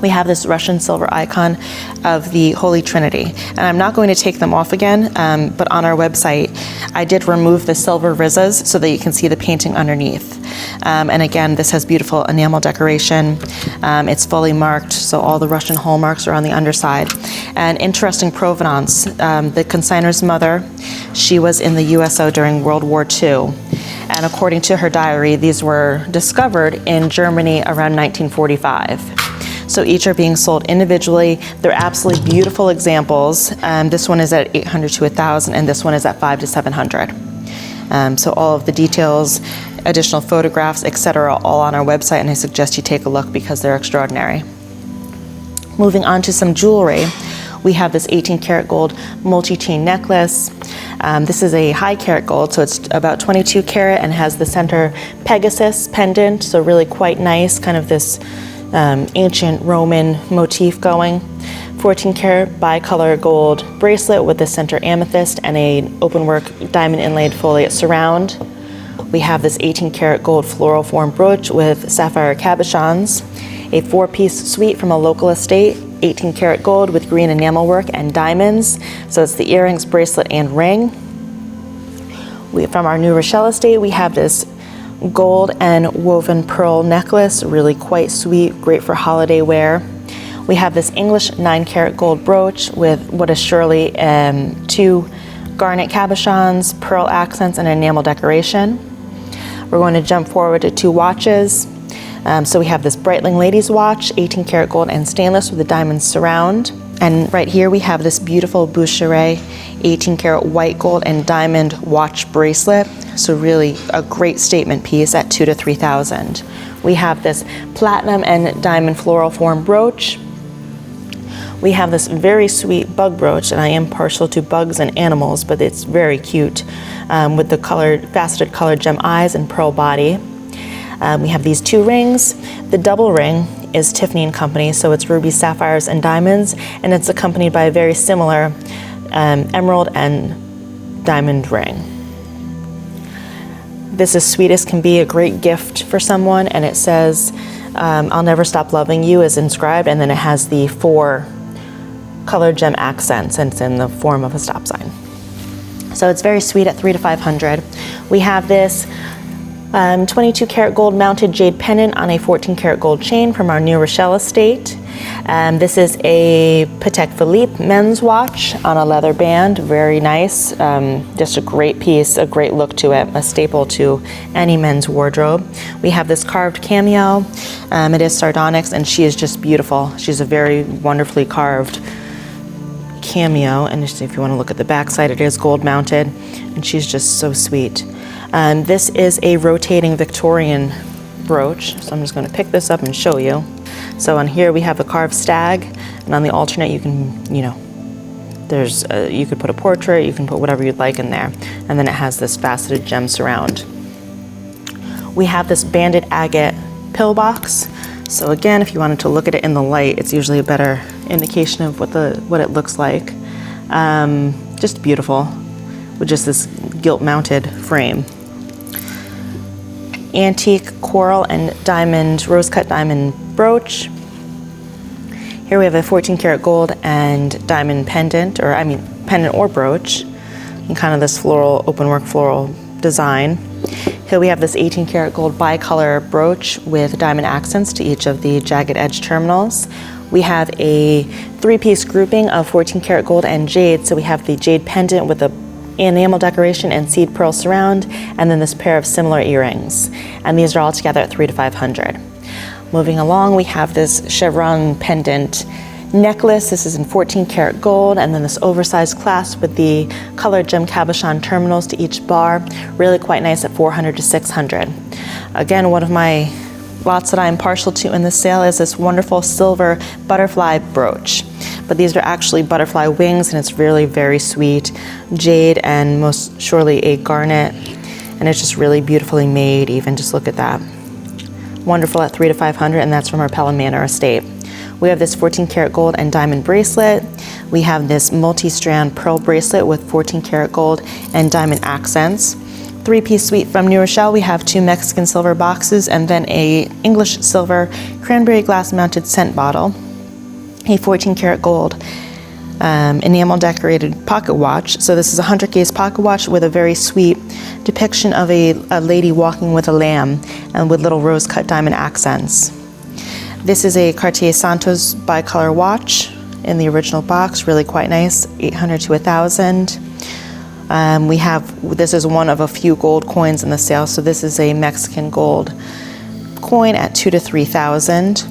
we have this Russian silver icon of the Holy Trinity. And I'm not going to take them off again, but on our website, I did remove the silver rizzas so that you can see the painting underneath. And again, this has beautiful enamel decoration. It's fully marked, so all the Russian hallmarks are on the underside. And interesting provenance, the consignor's mother, she was in the USO during World War II. And according to her diary, these were discovered in Germany around 1945. So each are being sold individually. They're absolutely beautiful examples. This one is at $800 to $1,000, and this one is at $500 to $700. So all of the details, additional photographs, etc., all on our website, and I suggest you take a look because they're extraordinary. Moving on to some jewelry, we have this 18 karat gold multi-chain necklace. This is a high carat gold, so it's about 22 karat and has the center Pegasus pendant, so really quite nice, kind of this ancient Roman motif going. 14 karat bicolor gold bracelet with the center amethyst and a open work diamond inlaid foliate surround. We have this 18 karat gold floral form brooch with sapphire cabochons, a 4-piece suite from a local estate, 18 karat gold with green enamel work and diamonds. So it's the earrings, bracelet, and ring. From our New Rochelle estate, we have this gold and woven pearl necklace, really quite sweet, great for holiday wear. We have this English 9 karat gold brooch with what is surely 2 garnet cabochons, pearl accents, and enamel decoration. We're going to jump forward to 2 watches. So we have this Breitling ladies watch, 18 karat gold and stainless with a diamond surround. And right here we have this beautiful Boucherie 18 karat white gold and diamond watch bracelet. So really a great statement piece at $2,000 to $3,000. We have this platinum and diamond floral form brooch. We have this very sweet bug brooch, and I am partial to bugs and animals, but it's very cute with the faceted colored gem eyes and pearl body. We have these 2 rings. The double ring is Tiffany & Company, so it's rubies, sapphires, and diamonds, and it's accompanied by a very similar emerald and diamond ring. This is sweet as can be, a great gift for someone, and it says, I'll never stop loving you is inscribed, and then it has the 4 colored gem accents, and it's in the form of a stop sign. So it's very sweet at $300 to $500. We have this 22 karat gold mounted jade pendant on a 14 karat gold chain from our New Rochelle estate. This is a Patek Philippe men's watch on a leather band, very nice. Just a great piece, a great look to it, a staple to any men's wardrobe. We have this carved cameo. It is sardonyx, and she is just beautiful. She's a very wonderfully carved cameo, and if you want to look at the back side, it is gold mounted, and she's just so sweet. This is a rotating Victorian brooch, so I'm just going to pick this up and show you. So on here we have a carved stag, and on the alternate you can, you could put a portrait, you can put whatever you'd like in there, and then it has this faceted gem surround. We have this banded agate pillbox. So again, if you wanted to look at it in the light, it's usually a better indication of what it looks like. Just beautiful, with just this gilt-mounted frame. Antique coral and diamond, rose-cut diamond brooch. Here we have a 14 karat gold and diamond pendant, pendant or brooch, and kind of this floral, open-work floral design. Here we have this 18 karat gold bicolor brooch with diamond accents to each of the jagged edge terminals. We have a 3-piece grouping of 14 karat gold and jade. So we have the jade pendant with the enamel decoration and seed pearl surround, and then this pair of similar earrings. And these are all together at $300 to $500. Moving along, we have this chevron pendant necklace. This is in 14 karat gold, and then this oversized clasp with the colored gem cabochon terminals to each bar. Really quite nice at $400 to $600. Again, one of my lots that I'm partial to in this sale is this wonderful silver butterfly brooch. But these are actually butterfly wings, and it's really very sweet. Jade and most surely a garnet, and it's just really beautifully made even. Just look at that. Wonderful at $300 to $500, and that's from our Pelham Manor estate. We have this 14 karat gold and diamond bracelet. We have this multi-strand pearl bracelet with 14 karat gold and diamond accents. 3-piece suite from New Rochelle. We have 2 Mexican silver boxes and then a English silver cranberry glass mounted scent bottle. A 14 karat gold enamel decorated pocket watch. So this is a hunter gaze pocket watch with a very sweet depiction of a lady walking with a lamb and with little rose cut diamond accents. This is a Cartier Santos bicolor watch in the original box, really quite nice, $800 to $1,000. This is one of a few gold coins in the sale, so this is a Mexican gold coin at $2,000 to $3,000.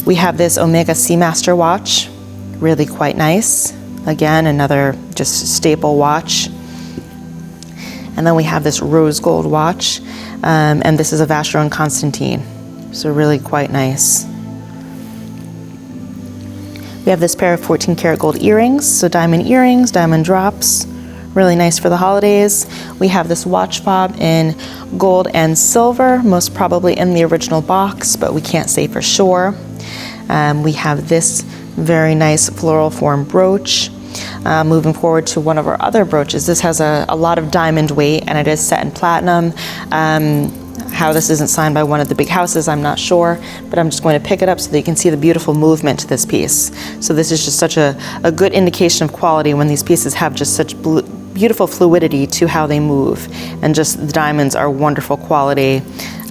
We have this Omega Seamaster watch, really quite nice. Again, another just staple watch. And then we have this rose gold watch, and this is a Vacheron Constantin, so really quite nice. We have this pair of 14 karat gold earrings, so diamond earrings, diamond drops, really nice for the holidays. We have this watch fob in gold and silver, most probably in the original box, but we can't say for sure. We have this very nice floral form brooch. Moving forward to one of our other brooches, this has a lot of diamond weight and it is set in platinum. How this isn't signed by one of the big houses, I'm not sure, but I'm just going to pick it up so that you can see the beautiful movement to this piece. So this is just such a good indication of quality when these pieces have just such beautiful fluidity to how they move, and just the diamonds are wonderful quality.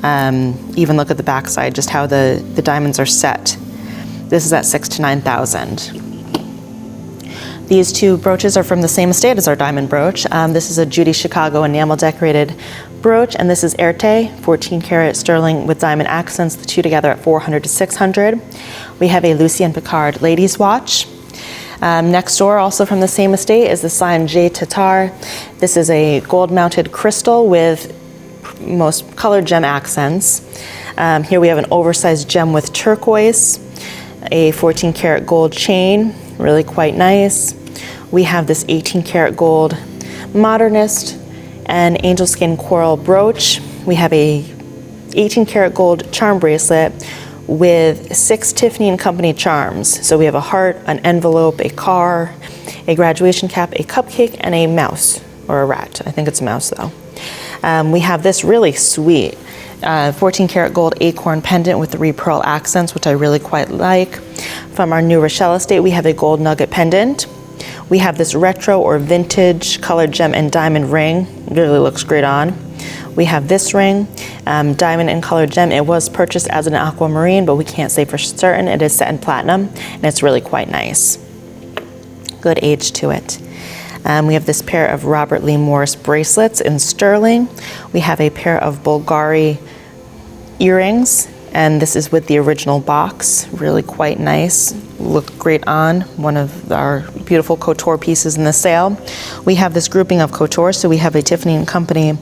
Even look at the backside, just how the diamonds are set. This is at 6,000 to 9,000. These two brooches are from the same estate as our diamond brooch. This is a Judy Chicago enamel decorated brooch, and this is Erte, 14 karat sterling with diamond accents, the two together at 400 to 600. We have a Lucien Picard ladies watch. Next door, also from the same estate, is the signed Jade Tatar. This is a gold mounted crystal with most colored gem accents. Here we have an oversized gem with turquoise, a 14 karat gold chain, really quite nice. We have this 18 karat gold modernist and angel skin coral brooch. We have a 18 karat gold charm bracelet with 6 Tiffany & Company charms. So we have a heart, an envelope, a car, a graduation cap, a cupcake, and a mouse, or a rat. I think it's a mouse though. We have this really sweet 14 karat gold acorn pendant with 3 pearl accents, which I really quite like. From our New Rochelle estate, we have a gold nugget pendant. We have this retro or vintage colored gem and diamond ring. It really looks great on. We have this ring, diamond and colored gem. It was purchased as an aquamarine, but we can't say for certain. It is set in platinum, and it's really quite nice. Good age to it. We have this pair of Robert Lee Morris bracelets in sterling. We have a pair of Bulgari earrings, and this is with the original box. Really quite nice. Look great on. One of our beautiful couture pieces in the sale. We have this grouping of couture, so we have a Tiffany & Company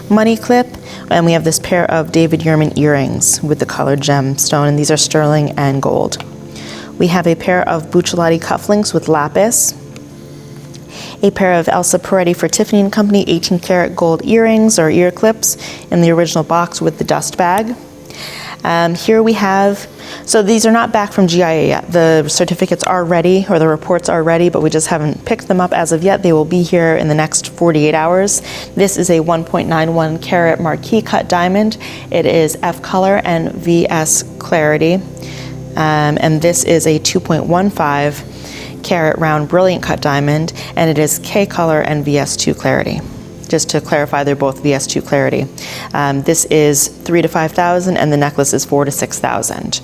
money clip, and we have this pair of David Yurman earrings with the colored gemstone, and these are sterling and gold. We have a pair of Buccellati cufflinks with lapis, a pair of Elsa Peretti for Tiffany & Company 18 karat gold earrings or ear clips in the original box with the dust bag. Here we have, so these are not back from GIA yet. The certificates are ready, or the reports are ready, but we just haven't picked them up as of yet. They will be here in the next 48 hours. This is a 1.91 carat marquee cut diamond. It is F color and VS clarity. And this is a 2.15 carat round brilliant cut diamond, and it is K color and VS2 clarity. Just to clarify, they're both VS2 clarity. This is 3,000 to 5,000, and the necklace is 4,000 to 6,000.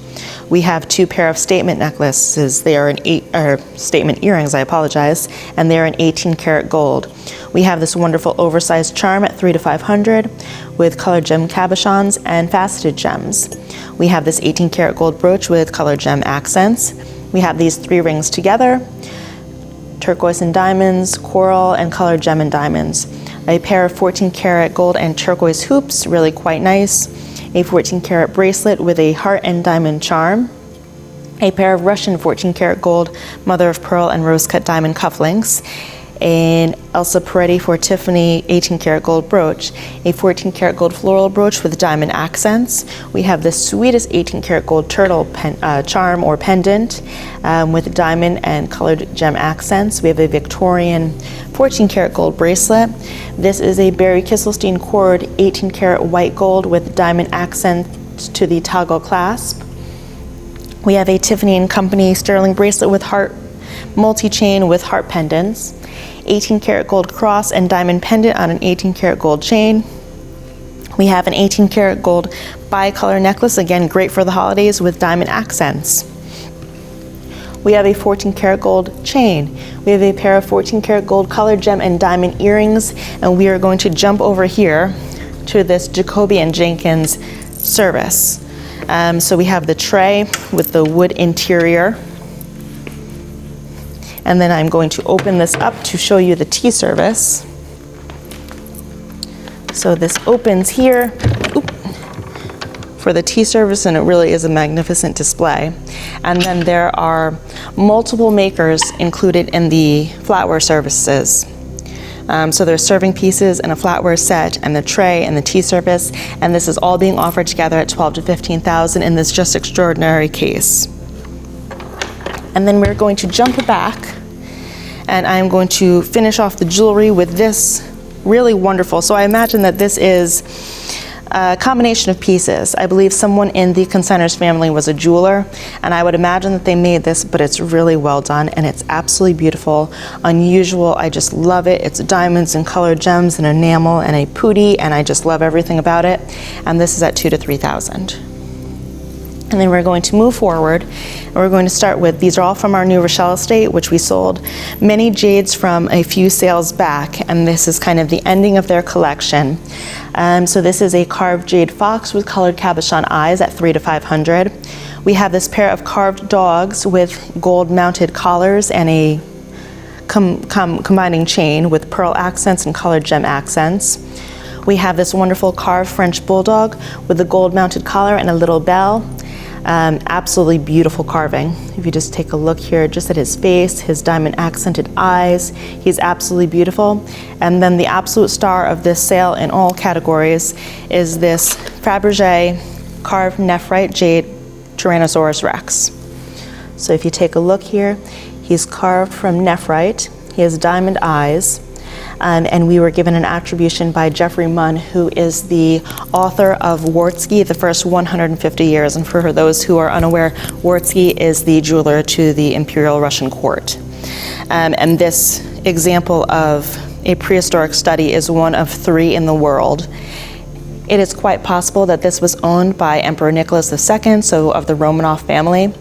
We have 2 pair of statement necklaces. They are statement earrings, I apologize, and they are in 18 karat gold. We have this wonderful oversized charm at 300 to 500 with colored gem cabochons and faceted gems. We have this 18 karat gold brooch with colored gem accents. We have these 3 rings together, turquoise and diamonds, coral, and colored gem and diamonds. A pair of 14 karat gold and turquoise hoops, really quite nice. A 14 karat bracelet with a heart and diamond charm. A pair of Russian 14 karat gold mother of pearl and rose cut diamond cufflinks. An Elsa Peretti for Tiffany 18 karat gold brooch, a 14 karat gold floral brooch with diamond accents. We have the sweetest 18 karat gold turtle charm or pendant with diamond and colored gem accents. We have a Victorian 14 karat gold bracelet. This is a Barry Kisselstein cord 18 karat white gold with diamond accents to the toggle clasp. We have a Tiffany & Company sterling bracelet with heart multi-chain with heart pendants. 18 karat gold cross and diamond pendant on an 18 karat gold chain. We have an 18 karat gold bicolor necklace, again great for the holidays with diamond accents. We have a 14 karat gold chain. We have a pair of 14 karat gold colored gem and diamond earrings, and we are going to jump over here to this Jacoby & Jenkins service. So we have the tray with the wood interior. And then I'm going to open this up to show you the tea service. So this opens here for the tea service, and it really is a magnificent display. And then there are multiple makers included in the flatware services. So there's serving pieces and a flatware set and the tray and the tea service, and this is all being offered together at $12,000 to $15,000 in this just extraordinary case. And then we're going to jump back, and I'm going to finish off the jewelry with this really wonderful. So I imagine that this is a combination of pieces. I believe someone in the consignor's family was a jeweler, and I would imagine that they made this, but it's really well done and it's absolutely beautiful, unusual. I just love it. It's diamonds and colored gems and enamel and a putty, and I just love everything about it. And this is at $2,000 to $3,000. And then we're going to move forward, and we're going to start with, these are all from our New Rochelle estate, which we sold many jades from a few sales back, and this is kind of the ending of their collection. So this is a carved jade fox with colored cabochon eyes at $300 to $500. We have this pair of carved dogs with gold mounted collars and a combining chain with pearl accents and colored gem accents. We have this wonderful carved French bulldog with a gold mounted collar and a little bell. Absolutely beautiful carving. If you just take a look here just at his face, his diamond accented eyes, he's absolutely beautiful. And then the absolute star of this sale in all categories is this Fabergé carved nephrite jade Tyrannosaurus Rex. So if you take a look here, he's carved from nephrite, he has diamond eyes, and we were given an attribution by Jeffrey Munn, who is the author of Wartski, the first 150 years. And for those who are unaware, Wartski is the jeweler to the Imperial Russian court. And this example of a prehistoric study is one of 3 in the world. It is quite possible that this was owned by Emperor Nicholas II, so of the Romanov family,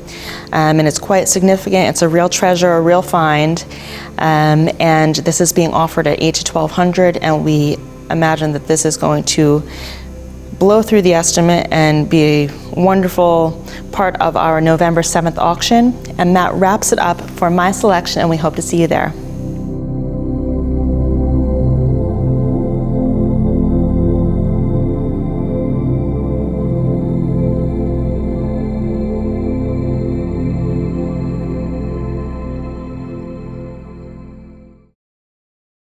and it's quite significant. It's a real treasure, a real find, and this is being offered at $800 to $1,200, and we imagine that this is going to blow through the estimate and be a wonderful part of our November 7th auction. And that wraps it up for my selection, and we hope to see you there.